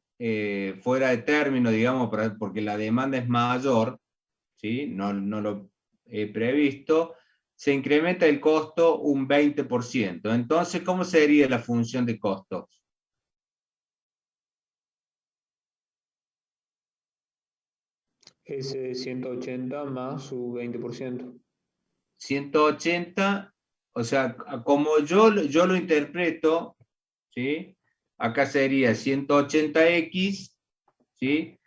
fuera de término, digamos, porque la demanda es mayor, ¿sí? No lo he previsto, se incrementa el costo un 20%. Entonces, ¿cómo sería la función de costos? Ese 180 más su 20%. 180, o sea, como yo lo interpreto, ¿sí? Acá sería 180x, ¿sí?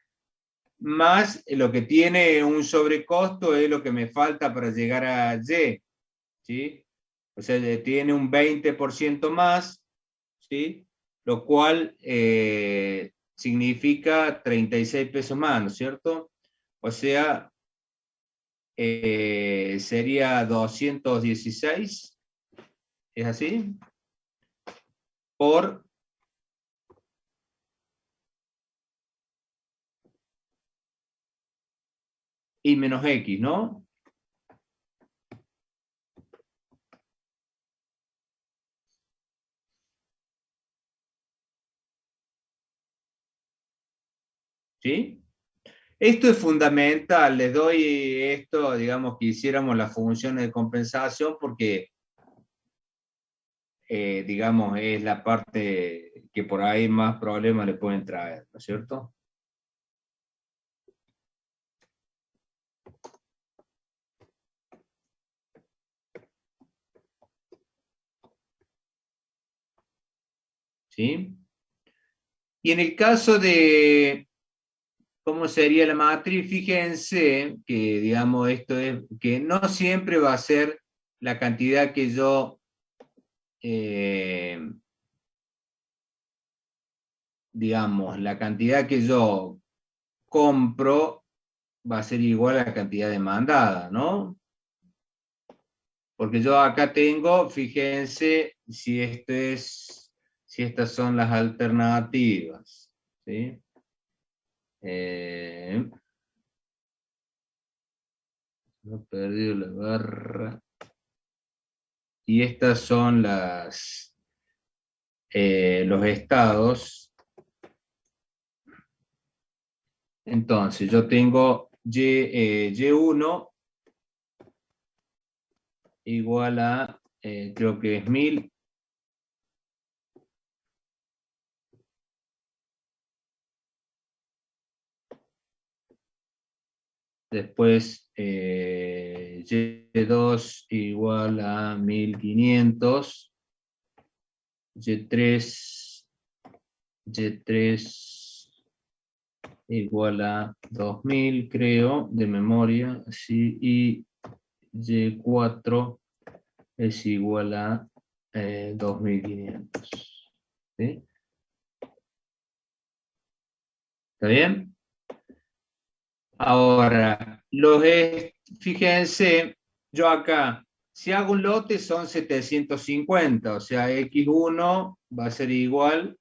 Más lo que tiene un sobrecosto es lo que me falta para llegar a Y, ¿sí? O sea, tiene un 20% más, ¿sí? Lo cual significa 36 pesos más, ¿no es cierto? O sea, sería 216, ¿es así? Por y menos X, ¿no? ¿Sí? Esto es fundamental, les doy esto, digamos que hiciéramos las funciones de compensación porque, digamos, es la parte que por ahí más problemas le pueden traer, ¿no es cierto? ¿Sí? Y en el caso de cómo sería la matriz, fíjense que, digamos, esto es que no siempre va a ser la cantidad que yo digamos, la cantidad que yo compro va a ser igual a la cantidad demandada, ¿no? Porque yo acá tengo, fíjense si estas son las alternativas, ¿sí? No he perdido la barra. Y estas son los estados. Entonces, yo tengo Y1 igual a, creo que es 1000. Después, Y2 igual a 1500. Y3, Y3 igual a 2000, creo, de memoria. Sí, y Y4 es igual a 2500. ¿Sí? ¿Está bien? Ahora, fíjense, yo acá, si hago un lote son 750, o sea, X1 va a ser igual.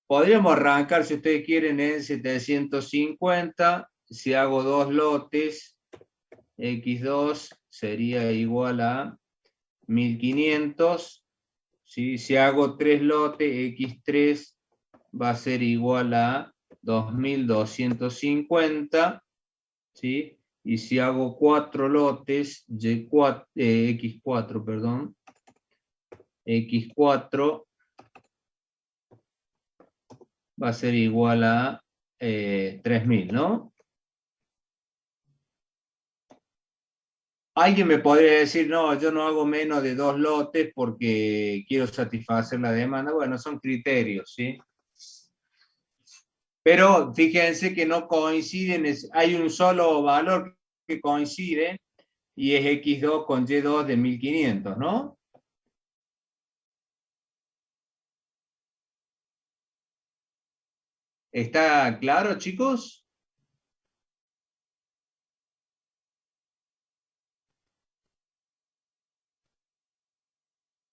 Podríamos arrancar, si ustedes quieren, en 750. Si hago dos lotes, X2 sería igual a 1500. ¿Sí? Si hago tres lotes, X3 va a ser igual a 2250. ¿Sí? Y si hago cuatro lotes, X4, perdón, X4 va a ser igual a 3000, ¿no? Alguien me podría decir, no, yo no hago menos de dos lotes porque quiero satisfacer la demanda. Bueno, son criterios, ¿sí? Pero fíjense que no coinciden, hay un solo valor que coincide y es X2 con Y2 de 1500, ¿no? ¿Está claro, chicos?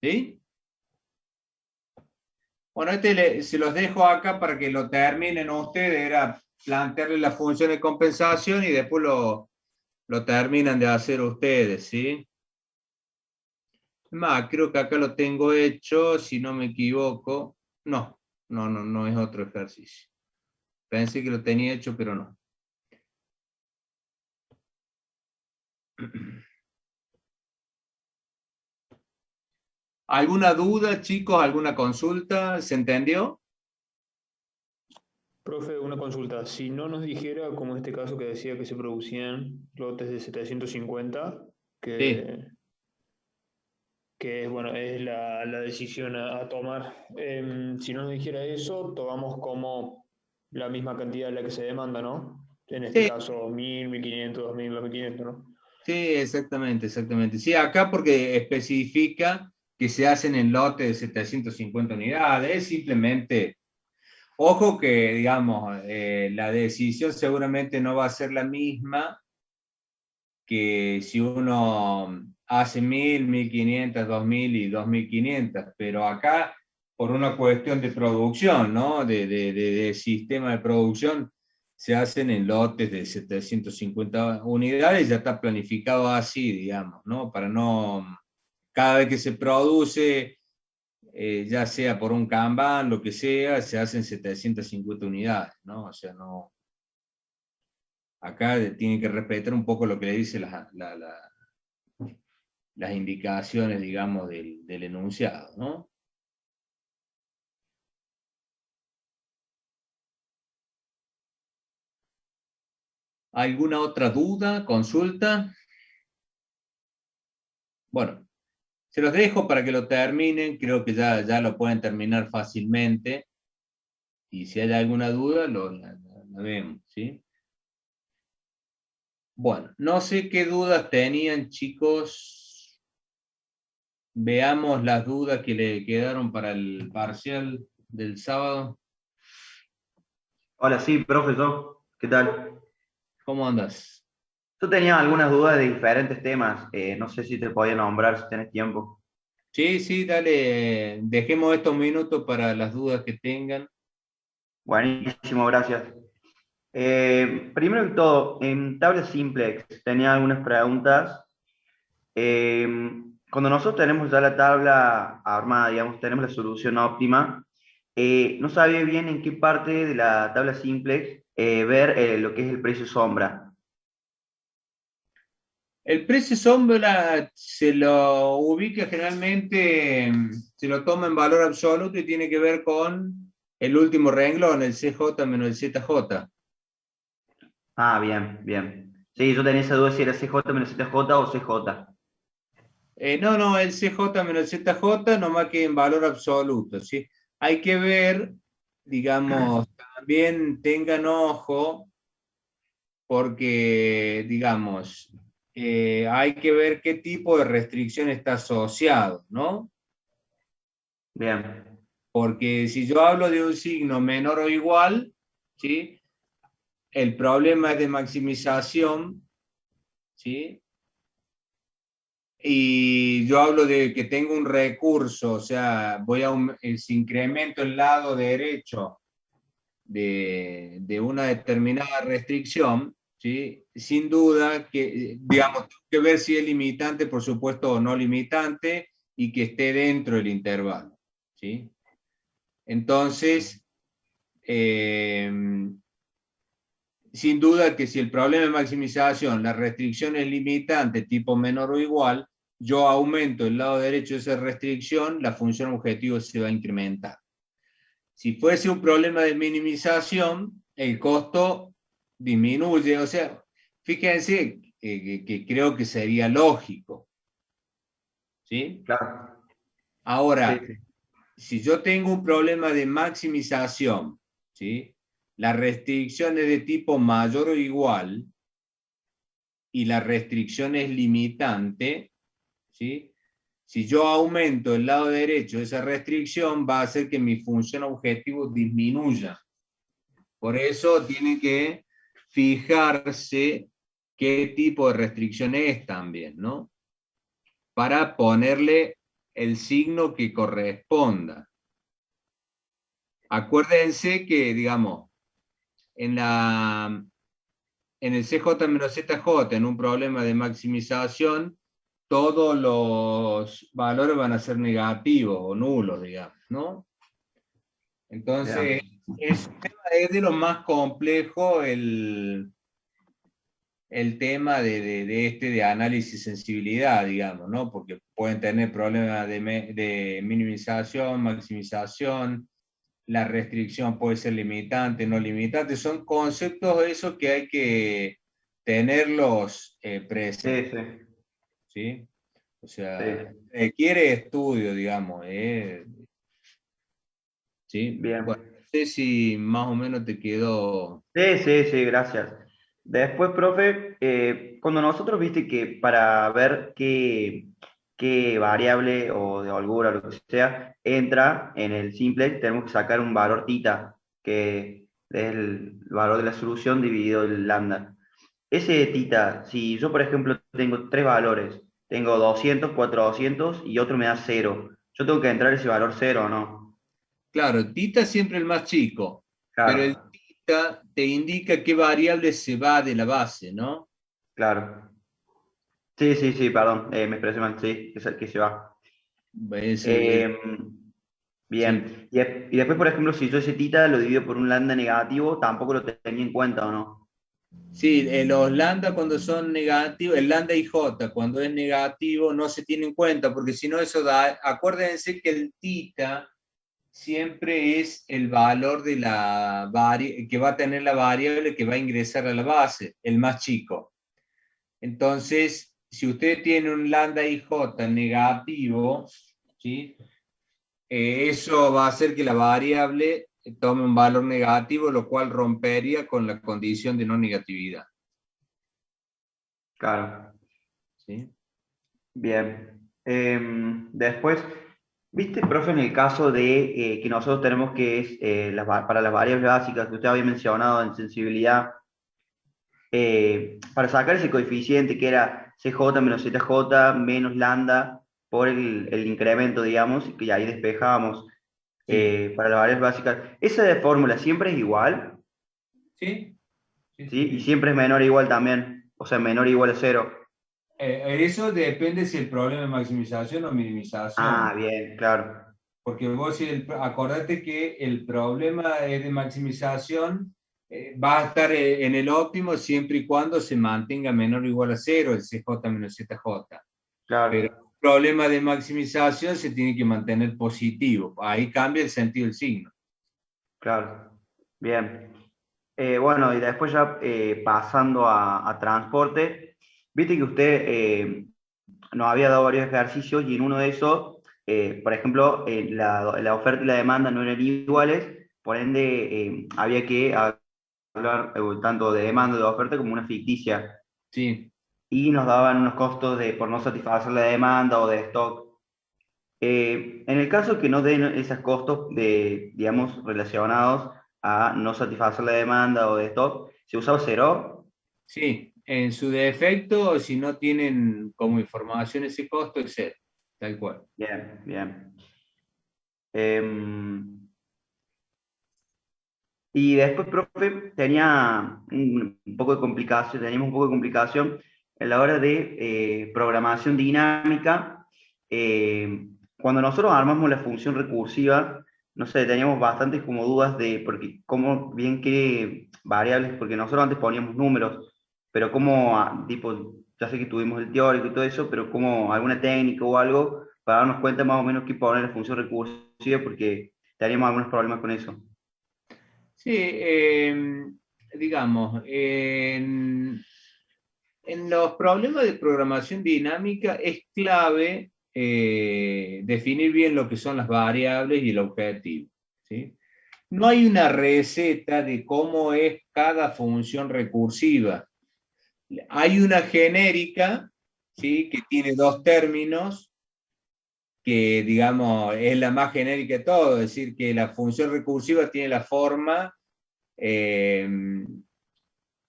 ¿Sí? Bueno, se los dejo acá para que lo terminen ustedes, era plantearle la función de compensación y después lo terminan de hacer ustedes, ¿sí? Más, creo que acá lo tengo hecho, si no me equivoco. No es otro ejercicio. Pensé que lo tenía hecho, pero no. ¿Alguna duda, chicos? ¿Alguna consulta? ¿Se entendió? Profe, una consulta. Si no nos dijera, como en este caso que decía que se producían lotes de 750, Sí. que es, bueno, es la decisión a tomar. Si no nos dijera eso, tomamos como la misma cantidad de la que se demanda, ¿no? En este Sí, caso, 1000, 1500, 2000, 2500, ¿no? sí, exactamente, exactamente. Sí, acá porque especifica que se hacen en lote de 750 unidades, es simplemente, ojo que, digamos, la decisión seguramente no va a ser la misma que si uno hace 1000, 1500, 2000 y 2500, pero acá por una cuestión de producción, ¿no? De sistema de producción, se hacen en lotes de 750 unidades, ya está planificado así, digamos, ¿no? Para no, cada vez que se produce, ya sea por un Kanban, lo que sea, se hacen 750 unidades, ¿no? O sea, no, acá tiene que respetar un poco lo que le dice las indicaciones, digamos, del enunciado, ¿no? ¿Alguna otra duda, consulta? Bueno, se los dejo para que lo terminen, creo que ya lo pueden terminar fácilmente, y si hay alguna duda, la vemos, ¿sí? Bueno, no sé qué dudas tenían, chicos. Veamos las dudas que le quedaron para el parcial del sábado. Hola, sí, profe, yo. ¿Qué tal? ¿Cómo andas? Yo tenía algunas dudas de diferentes temas. No sé si te podía nombrar si tenés tiempo. Sí, sí, dale, dejemos estos minutos para las dudas que tengan. Buenísimo, gracias. Primero que todo, en tabla simplex tenía algunas preguntas. Eh, Cuando nosotros tenemos ya la tabla armada, digamos, tenemos la solución óptima, no sabía bien en qué parte de la tabla simplex ver lo que es el precio sombra. El precio sombra se lo ubica generalmente, se lo toma en valor absoluto y tiene que ver con el último renglón, el CJ menos el ZJ. Ah, bien, bien. Sí, yo tenía esa duda si era CJ menos ZJ o CJ. No, el CJ menos el ZJ, nomás que en valor absoluto, ¿sí? Hay que ver, digamos, también tengan ojo, porque, digamos, hay que ver qué tipo de restricción está asociado, ¿no? Bien, Porque si yo hablo de un signo menor o igual, ¿sí? El problema es de maximización, ¿sí? Y yo hablo de que tengo un recurso, o sea, si incremento el lado derecho de una determinada restricción, ¿sí? Sin duda que, digamos, tengo que ver si es limitante, por supuesto, o no limitante, y que esté dentro del intervalo, ¿sí? Entonces, sin duda que si el problema es maximización, la restricción es limitante, tipo menor o igual, yo aumento el lado derecho de esa restricción, la función objetivo se va a incrementar. Si fuese un problema de minimización, el costo disminuye. O sea, fíjense que creo que sería lógico, ¿sí? claro. Sí, Ahora, sí. si yo tengo un problema de maximización, ¿sí? La restricción es de tipo mayor o igual y la restricción es limitante, ¿sí? Si yo aumento el lado derecho de esa restricción, va a hacer que mi función objetivo disminuya. Por eso tiene que fijarse qué tipo de restricción es también, ¿no? Para ponerle el signo que corresponda. Acuérdense que, digamos, en el CJ-ZJ, en un problema de maximización, todos los valores van a ser negativos o nulos, digamos, ¿no? Entonces, es de lo más complejo el tema de análisis sensibilidad, digamos, ¿no? Porque pueden tener problemas de minimización, maximización, la restricción puede ser limitante, no limitante, son conceptos esos que hay que tenerlos presentes, Sí, ¿sí? O sea, sí. requiere estudio, digamos, ¿sí? Bien. Bueno, no sé si más o menos te quedó... Sí, gracias. Después, profe, cuando nosotros viste que para ver qué variable o de holgura, lo que sea, entra en el simplex, tenemos que sacar un valor tita, que es el valor de la solución dividido el lambda. Ese tita, si yo, por ejemplo, tengo tres valores, tengo 200, 400 y otro me da 0, yo tengo que entrar ese valor 0, ¿o no? Claro, tita siempre el más chico, pero el Claro, tita te indica qué variable se va de la base, ¿no? claro. Sí, perdón, me expresé mal, sí, que se va. Es- Eh, sí. bien, y después, por ejemplo, si yo ese tita lo divido por un lambda negativo, tampoco lo tenía en cuenta, ¿o no? Sí, los lambda cuando son negativos, el lambda y j cuando es negativo no se tiene en cuenta, porque si no eso da, acuérdense que el tita siempre es el valor de la que va a tener la variable que va a ingresar a la base, el más chico. Entonces, si usted tiene un lambda y j negativo, ¿sí? Eso va a hacer que la variable tome un valor negativo, lo cual rompería con la condición de no negatividad. Claro, ¿Sí? bien. Después, viste, profe, en el caso de que nosotros tenemos que es para las variables básicas que usted había mencionado en sensibilidad, para sacar ese coeficiente que era CJ menos ZJ menos lambda por el incremento, digamos, y que ahí despejábamos Sí. para las variables básicas. ¿Esa de fórmula siempre es igual? ¿Sí? Sí, ¿Sí? Y sí. siempre es menor o igual también, o sea, menor o igual a 0. Eso depende si el problema es maximización o minimización. Ah, bien, claro, Porque vos, acordate que el problema es de maximización, va a estar en el óptimo siempre y cuando se mantenga menor o igual a 0, el CJ menos ZJ. Pero el claro, problema de maximización se tiene que mantener positivo. Ahí cambia el sentido del signo. claro. Bien. Bueno, y después ya pasando a transporte, viste que usted nos había dado varios ejercicios y en uno de esos, por ejemplo, la oferta y la demanda no eran iguales, por ende había que hablar tanto de demanda de oferta como una ficticia Sí. y nos daban unos costos por no satisfacer la demanda o de stock. En el caso que no den esos costos digamos, relacionados a no satisfacer la demanda o de stock, ¿se usaba cero? Sí, en su defecto, si no tienen como información ese costo, es cero, tal cual. Bien, bien. Em, y después, profe, tenía un poco de complicación, teníamos un poco de complicación en la hora de programación dinámica. Cuando nosotros armamos la función recursiva, no sé, teníamos bastantes como dudas de porque cómo bien qué variables, porque nosotros antes poníamos números, pero como, tipo, ya sé que tuvimos el teórico y todo eso, pero como alguna técnica o algo para darnos cuenta más o menos qué poner en la función recursiva, porque teníamos algunos problemas con eso. Sí, digamos, en los problemas de programación dinámica es clave definir bien lo que son las variables y el objetivo, ¿sí? No hay una receta de cómo es cada función recursiva. Hay una genérica, ¿sí? Que tiene dos términos, que digamos es la más genérica de todo, es decir, que la función recursiva tiene la forma, eh,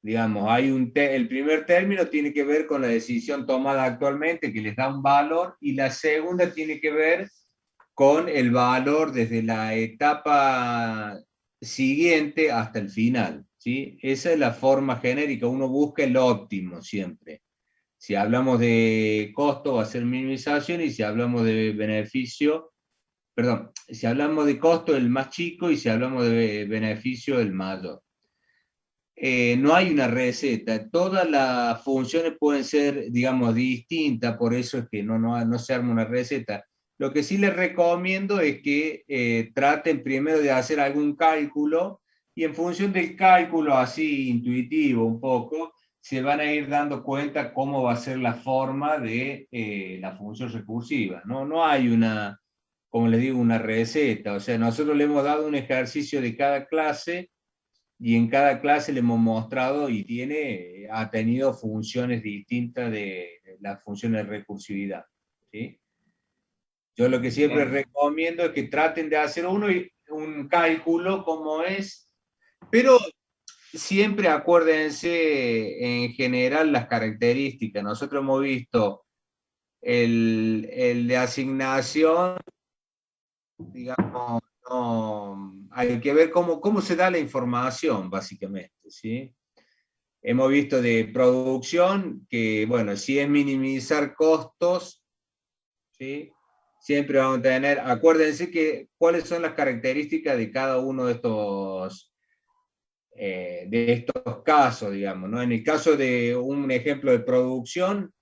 digamos, el primer término tiene que ver con la decisión tomada actualmente, que les da un valor, y la segunda tiene que ver con el valor desde la etapa siguiente hasta el final, ¿sí? Esa es la forma genérica, uno busca el óptimo siempre. Si hablamos de costo va a ser minimización, y si hablamos de beneficio, perdón, si hablamos de costo el más chico, y si hablamos de beneficio el mayor. No hay una receta, todas las funciones pueden ser, digamos, distintas, por eso es que no se arma una receta. Lo que sí les recomiendo es que traten primero de hacer algún cálculo, y en función del cálculo así intuitivo un poco, se van a ir dando cuenta cómo va a ser la forma de la función recursiva. No hay una, como les digo, una receta. O sea, nosotros le hemos dado un ejercicio de cada clase, y en cada clase le hemos mostrado y ha tenido funciones distintas de las funciones de recursividad, ¿sí? Yo lo que siempre recomiendo es que traten de hacer un cálculo como es, pero siempre acuérdense en general las características. Nosotros hemos visto el de asignación, digamos, no, hay que ver cómo se da la información, básicamente, ¿sí? Hemos visto de producción que, bueno, si es minimizar costos, ¿sí? Siempre vamos a tener, acuérdense que cuáles son las características de cada uno de estos casos, digamos, ¿no? En el caso de un ejemplo de producción,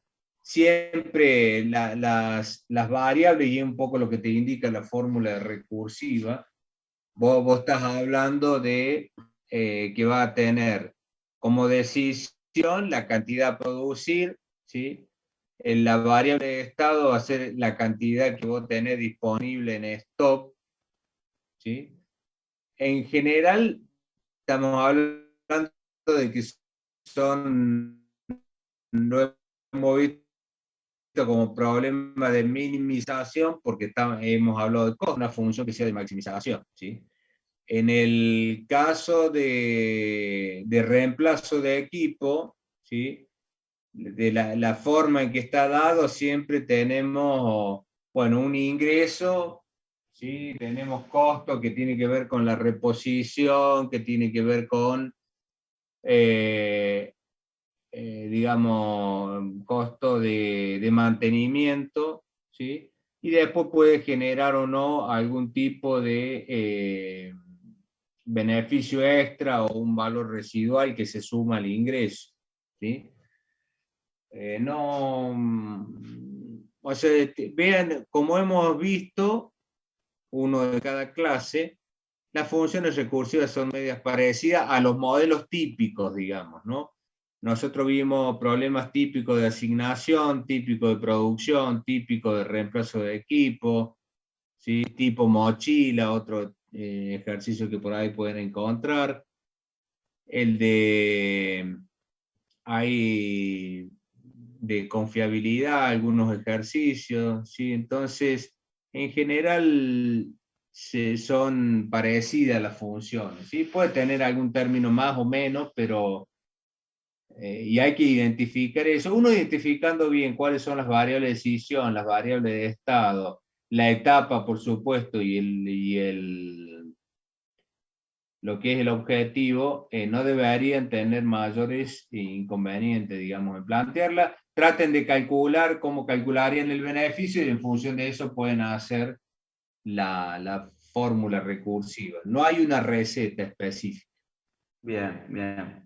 siempre las variables, y un poco lo que te indica la fórmula recursiva, vos estás hablando de que va a tener como decisión la cantidad a producir, ¿sí? La variable de estado va a ser la cantidad que vos tenés disponible en stock, ¿sí? En general, estamos hablando de que no hemos visto como problema de minimización, porque hemos hablado de costo, una función que sea de maximización, ¿sí? En el caso de reemplazo de equipo, ¿sí? De la forma en que está dado, siempre tenemos, bueno, un ingreso, ¿sí? Tenemos costo que tiene que ver con la reposición, que tiene que ver con, digamos, costo de mantenimiento, ¿sí? Y después puede generar o no algún tipo de beneficio extra o un valor residual que se suma al ingreso, ¿sí? O sea, vean, como hemos visto, uno de cada clase, las funciones recursivas son medias parecidas a los modelos típicos, digamos, ¿no? Nosotros vimos problemas típicos de asignación, típicos de producción, típicos de reemplazo de equipo, ¿sí? Tipo mochila, otro ejercicio que por ahí pueden encontrar. El de, hay de confiabilidad, algunos ejercicios, ¿sí? Entonces, en general, son parecidas las funciones, ¿sí? Puede tener algún término más o menos, pero y hay que identificar eso. Uno identificando bien cuáles son las variables de decisión, las variables de estado, la etapa, por supuesto, lo que es el objetivo, no deberían tener mayores inconvenientes, digamos, en plantearla. Traten de calcular cómo calcularían el beneficio, y en función de eso pueden hacer la fórmula recursiva. No hay una receta específica. Bien, bien.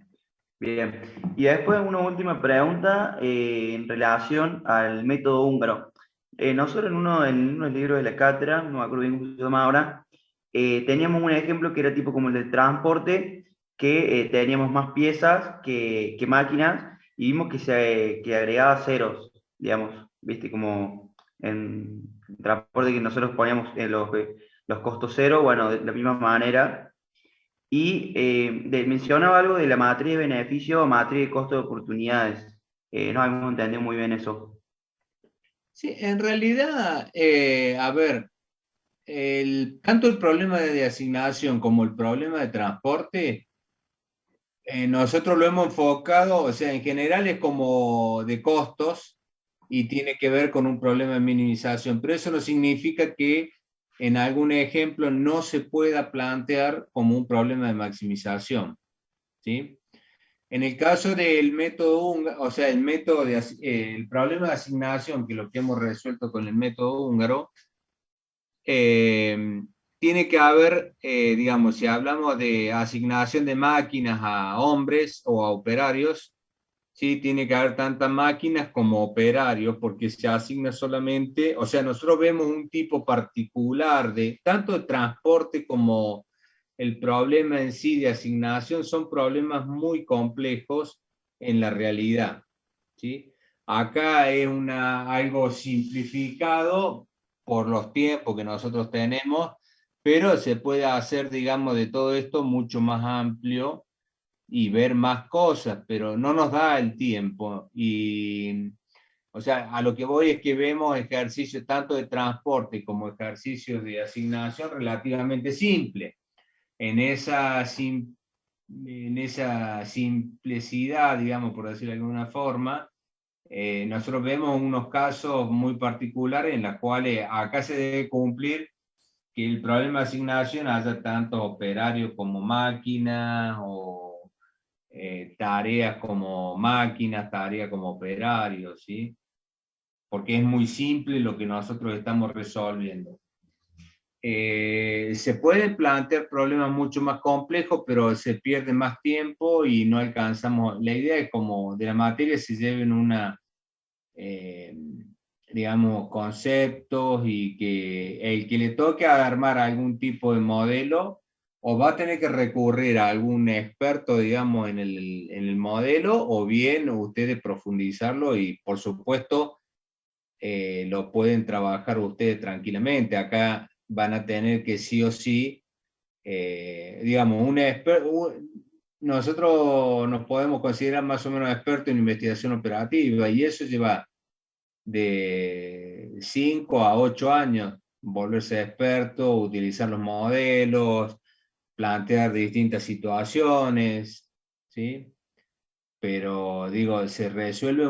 Bien, y después una última pregunta en relación al método húngaro. Nosotros en unos libros de la cátedra, no me acuerdo bien cómo se llama ahora, teníamos un ejemplo que era tipo como el del transporte, que teníamos más piezas que máquinas, y vimos que agregaba ceros, digamos, viste, como en transporte que nosotros poníamos los costos cero, bueno, de la misma manera. Y mencionaba algo de la matriz de beneficio o matriz de costo de oportunidades. No hemos entendido muy bien eso. Sí, en realidad, a ver, tanto el problema de asignación como el problema de transporte, nosotros lo hemos enfocado, o sea, en general es como de costos y tiene que ver con un problema de minimización, pero eso no significa que en algún ejemplo no se pueda plantear como un problema de maximización, ¿sí? En el caso del método húngaro, o sea, el problema de asignación, que es lo que hemos resuelto con el método húngaro, tiene que haber, digamos, si hablamos de asignación de máquinas a hombres o a operarios, sí, tiene que haber tantas máquinas como operarios, porque se asigna solamente, o sea, nosotros vemos un tipo particular de tanto de transporte como el problema en sí de asignación, son problemas muy complejos en la realidad, ¿sí? Acá es algo simplificado por los tiempos que nosotros tenemos, pero se puede hacer, digamos, de todo esto mucho más amplio y ver más cosas, pero no nos da el tiempo. Y, o sea, a lo que voy es que vemos ejercicios tanto de transporte como ejercicios de asignación relativamente simples. En esa, en esa simplicidad, digamos, por decirlo de alguna forma, nosotros vemos unos casos muy particulares en los cuales acá se debe cumplir que el problema de asignación haya tanto operarios como máquinas o tareas como máquinas, tareas como operarios, ¿sí? Porque es muy simple lo que nosotros estamos resolviendo. Se pueden plantear problemas mucho más complejos, pero se pierde más tiempo y no alcanzamos. La idea es como de la materia se lleven digamos, conceptos y que el que le toque armar algún tipo de modelo o va a tener que recurrir a algún experto, digamos, en el modelo, o bien ustedes profundizarlo y, por supuesto, lo pueden trabajar ustedes tranquilamente. Acá van a tener que sí o sí, digamos, nosotros nos podemos considerar más o menos expertos en investigación operativa y eso lleva de 5 a 8 años volverse experto, utilizar los modelos, plantear distintas situaciones, ¿sí? Pero digo, se resuelve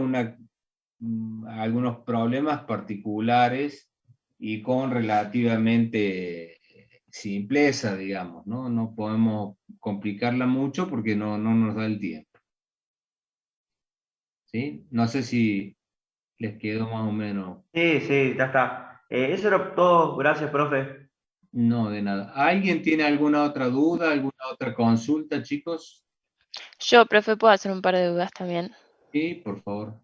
algunos problemas particulares y con relativamente simpleza, digamos, ¿no? No podemos complicarla mucho porque no nos da el tiempo, ¿sí? No sé si les quedó más o menos. Sí, sí, ya está. Eso era todo. Gracias, profe. No, de nada. ¿Alguien tiene alguna otra duda, alguna otra consulta, chicos? Yo, profe, puedo hacer un par de dudas también. Sí, por favor.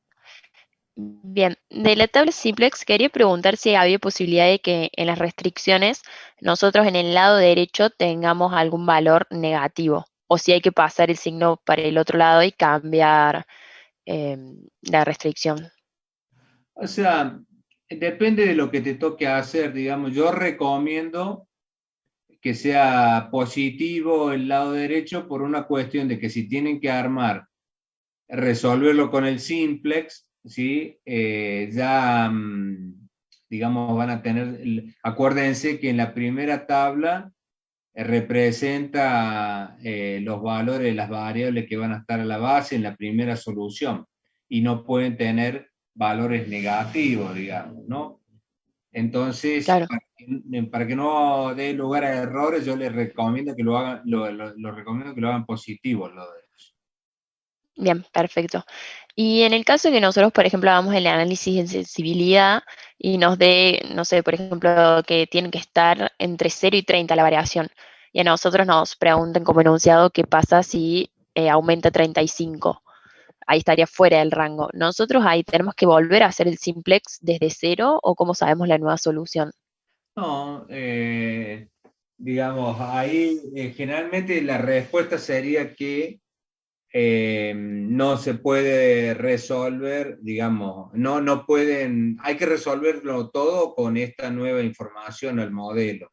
Bien, de la tabla simplex quería preguntar si había posibilidad de que en las restricciones nosotros en el lado derecho tengamos algún valor negativo, o si hay que pasar el signo para el otro lado y cambiar la restricción. O sea, depende de lo que te toque hacer, digamos. Yo recomiendo que sea positivo el lado derecho por una cuestión de que si tienen que resolverlo con el simplex, ¿sí? Ya, digamos, van a tener, acuérdense que en la primera tabla representa los valores de las variables que van a estar a la base en la primera solución y no pueden tener valores negativos, digamos, ¿no? Entonces, Claro. para que no dé lugar a errores, yo les recomiendo que lo hagan, recomiendo que lo hagan positivo, lo de eso. Bien, perfecto. Y en el caso que nosotros, por ejemplo, hagamos el análisis de sensibilidad y nos dé, no sé, por ejemplo, que tiene que estar entre 0 y 30 la variación, y a nosotros nos preguntan como enunciado qué pasa si aumenta 35, ahí estaría fuera del rango. ¿Nosotros ahí tenemos que volver a hacer el simplex desde cero o cómo sabemos la nueva solución? No, digamos, ahí generalmente la respuesta sería que no se puede resolver, digamos, no pueden, hay que resolverlo todo con esta nueva información al modelo.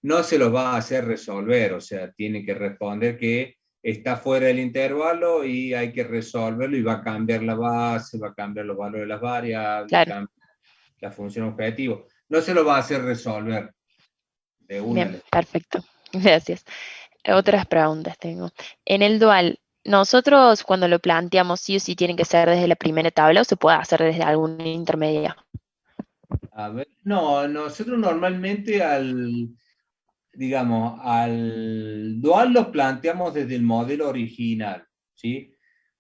No se los va a hacer resolver, o sea, tiene que responder que está fuera del intervalo y hay que resolverlo y va a cambiar la base, va a cambiar los valores de las variables, Claro. la función objetivo. No se lo va a hacer resolver de una. Bien, perfecto. Gracias. Otras preguntas tengo. En el dual, nosotros cuando lo planteamos sí o sí tiene que ser desde la primera tabla o se puede hacer desde alguna intermedia. A ver, no, nosotros normalmente digamos, al dual lo planteamos desde el modelo original, ¿sí?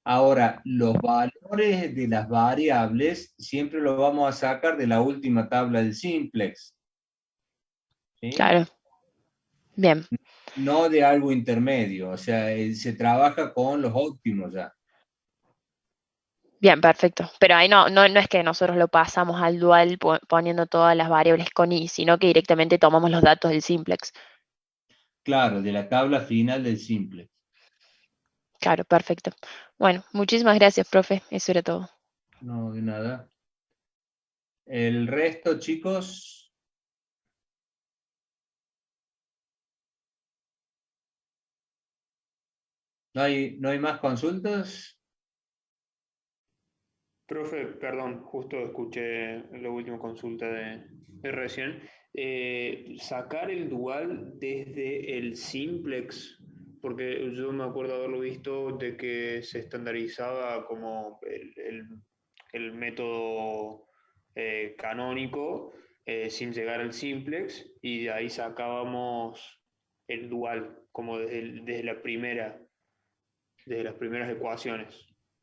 Ahora, los valores de las variables siempre los vamos a sacar de la última tabla del simplex, ¿sí? Claro, bien, No de algo intermedio, o sea, se trabaja con los óptimos ya. bien, perfecto. Pero ahí no es que nosotros lo pasamos al dual poniendo todas las variables con i, sino que directamente tomamos los datos del simplex. Claro, de la tabla final del simplex. Claro, perfecto. Bueno, muchísimas gracias, profe. Eso era todo. No, de nada. El resto, chicos, no hay más consultas. Profe, perdón, justo escuché la última consulta de recién. Sacar el dual desde el simplex, porque yo me acuerdo haberlo visto de que se estandarizaba como el método canónico sin llegar al simplex y de ahí sacábamos el dual como desde las primeras ecuaciones.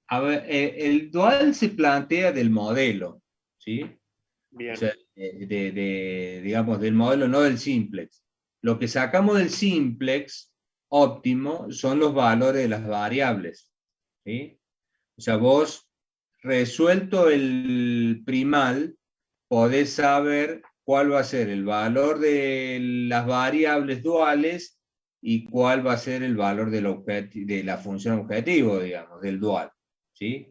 A ver, el dual se plantea del modelo, ¿sí? O Bien. sea, digamos, del modelo, no del simplex. Lo que sacamos del simplex óptimo son los valores de las variables, ¿sí? O sea, vos, resuelto el primal, podés saber cuál va a ser el valor de las variables duales y cuál va a ser el valor de la función objetivo, digamos, del dual, ¿sí?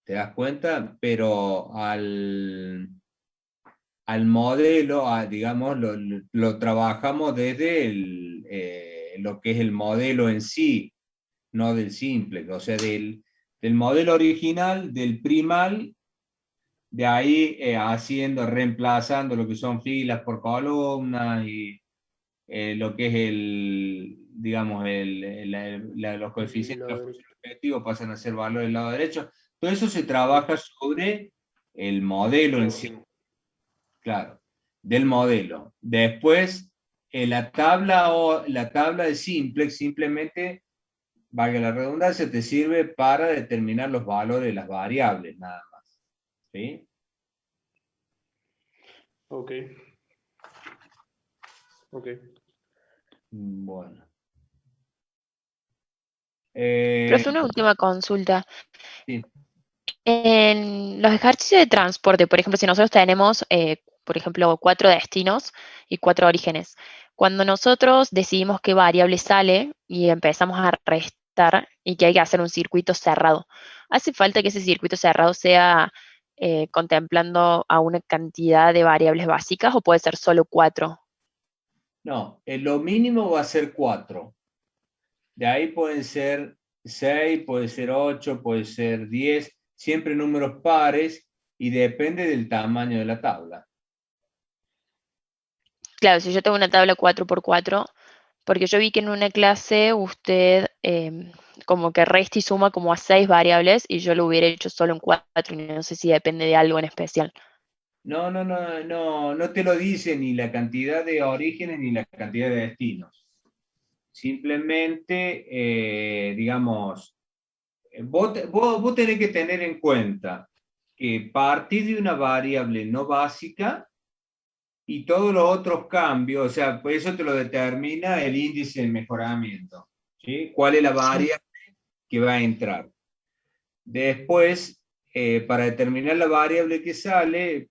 ¿Te das cuenta? Pero al modelo, digamos, lo trabajamos desde lo que es el modelo en sí, no del simple, o sea, del modelo original, del primal, de ahí reemplazando lo que son filas por columnas y lo que es digamos, los coeficientes de la función objetivo pasan a ser valores del lado derecho. Todo eso se trabaja sobre el modelo en sí, claro, del modelo. Después, la tabla de simplex simplemente, valga la redundancia, te sirve para determinar los valores de las variables, nada más. ¿Sí? Ok. Ok. Bueno. Profe, una última consulta. Sí. En los ejercicios de transporte, por ejemplo, si nosotros tenemos, por ejemplo, 4 destinos y 4 orígenes, cuando nosotros decidimos qué variable sale y empezamos a restar y que hay que hacer un circuito cerrado, ¿hace falta que ese circuito cerrado sea contemplando a una cantidad de variables básicas o puede ser solo 4? No, lo mínimo va a ser 4. De ahí pueden ser 6, puede ser 8, puede ser 10, siempre números pares y depende del tamaño de la tabla. Claro, si yo tengo una tabla 4x4, porque yo vi que en una clase usted como que resta y suma como a 6 variables y yo lo hubiera hecho solo en 4 y no sé si depende de algo en especial. No te lo dice ni la cantidad de orígenes ni la cantidad de destinos. Simplemente, digamos, vos tenés que tener en cuenta que partir de una variable no básica y todos los otros cambios, o sea, pues eso te lo determina el índice de mejoramiento, ¿sí? ¿Cuál es la Sí. variable que va a entrar? Después, para determinar la variable que sale,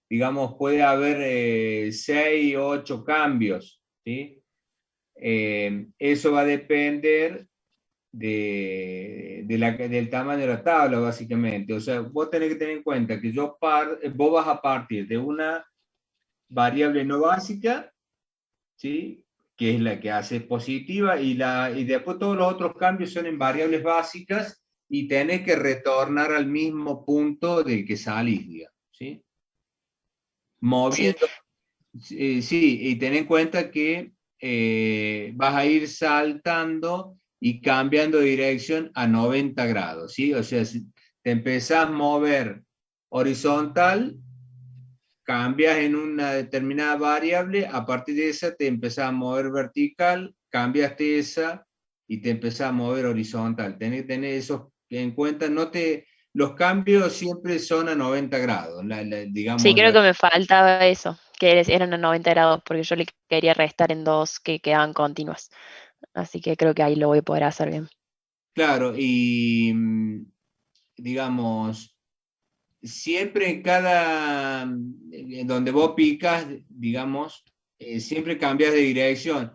digamos, puede haber 6 o 8 cambios, ¿sí? Eso va a depender del tamaño de la tabla, básicamente. O sea, vos tenés que tener en cuenta que vos vas a partir de una variable no básica, ¿sí? Que es la que hace positiva, y después todos los otros cambios son en variables básicas y tenés que retornar al mismo punto del que salís, digamos, ¿sí? Sí, Moviendo, sí, y ten en cuenta que vas a ir saltando y cambiando de dirección a 90 grados, ¿sí? O sea, si te empezás a mover horizontal, cambias en una determinada variable, a partir de esa te empezás a mover vertical, cambiaste esa y te empezás a mover horizontal. Tenés que tener eso en cuenta, los cambios siempre son a 90 grados, Sí, digamos. creo que me faltaba eso, que eran a 90 grados, porque yo le quería restar en dos que quedaban continuas. Así que creo que ahí lo voy a poder hacer bien. Claro, y digamos, siempre en cada, en donde vos picas, digamos, siempre cambias de dirección.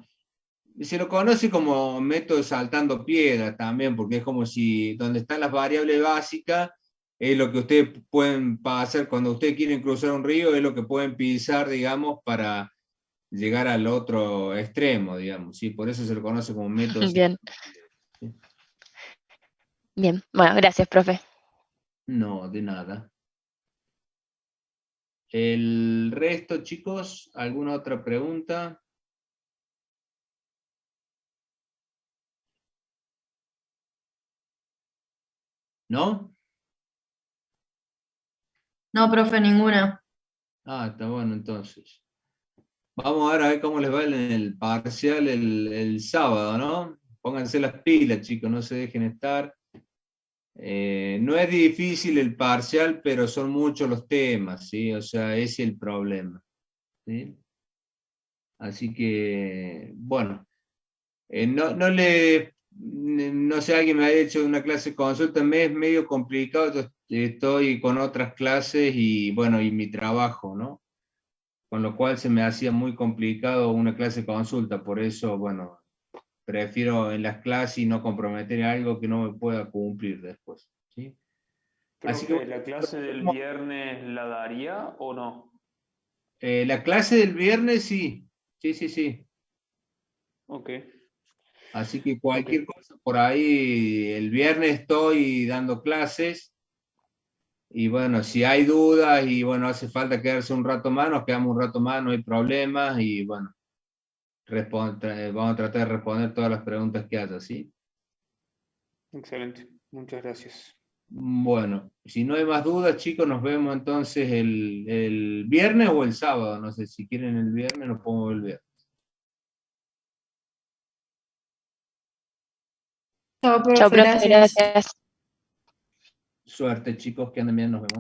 Se lo conoce como método saltando piedra también, porque es como si donde están las variables básicas, es lo que ustedes pueden pasar cuando ustedes quieren cruzar un río, es lo que pueden pisar, digamos, para llegar al otro extremo, digamos, ¿sí? Por eso se lo conoce como método Bien, saltando piedra, ¿sí? bien. Bueno, gracias, profe. No, de nada. El resto, chicos, ¿alguna otra pregunta? ¿No? No, profe, ninguna. Ah, está bueno entonces. Vamos a ver cómo les va en el parcial el sábado, ¿no? Pónganse las pilas, chicos, no se dejen estar. No es difícil el parcial, pero son muchos los temas, ¿sí? O sea, ese es el problema, ¿sí? Así que, bueno, no sé, alguien me ha hecho una clase de consulta, me es medio complicado, yo estoy con otras clases y, bueno, y mi trabajo, ¿no? Con lo cual se me hacía muy complicado una clase de consulta, por eso, bueno, prefiero en las clases y no comprometer algo que no me pueda cumplir después, ¿sí? Así que Profe, ¿la clase del bueno, viernes la daría o no? la clase del viernes sí, sí, sí, sí. Ok, Así que ok. cualquier cosa por ahí, el viernes estoy dando clases y bueno, si hay dudas y bueno, hace falta quedarse un rato más, nos quedamos un rato más, no hay problema y bueno, vamos a tratar de responder todas las preguntas que haya, ¿sí? Excelente. Muchas gracias. Bueno, si no hay más dudas, chicos, nos vemos entonces el viernes o el sábado. No sé si quieren el viernes, nos podemos ver el viernes. Chao, Chao, profe, profe, gracias. gracias. Suerte, chicos, que anden bien, nos vemos.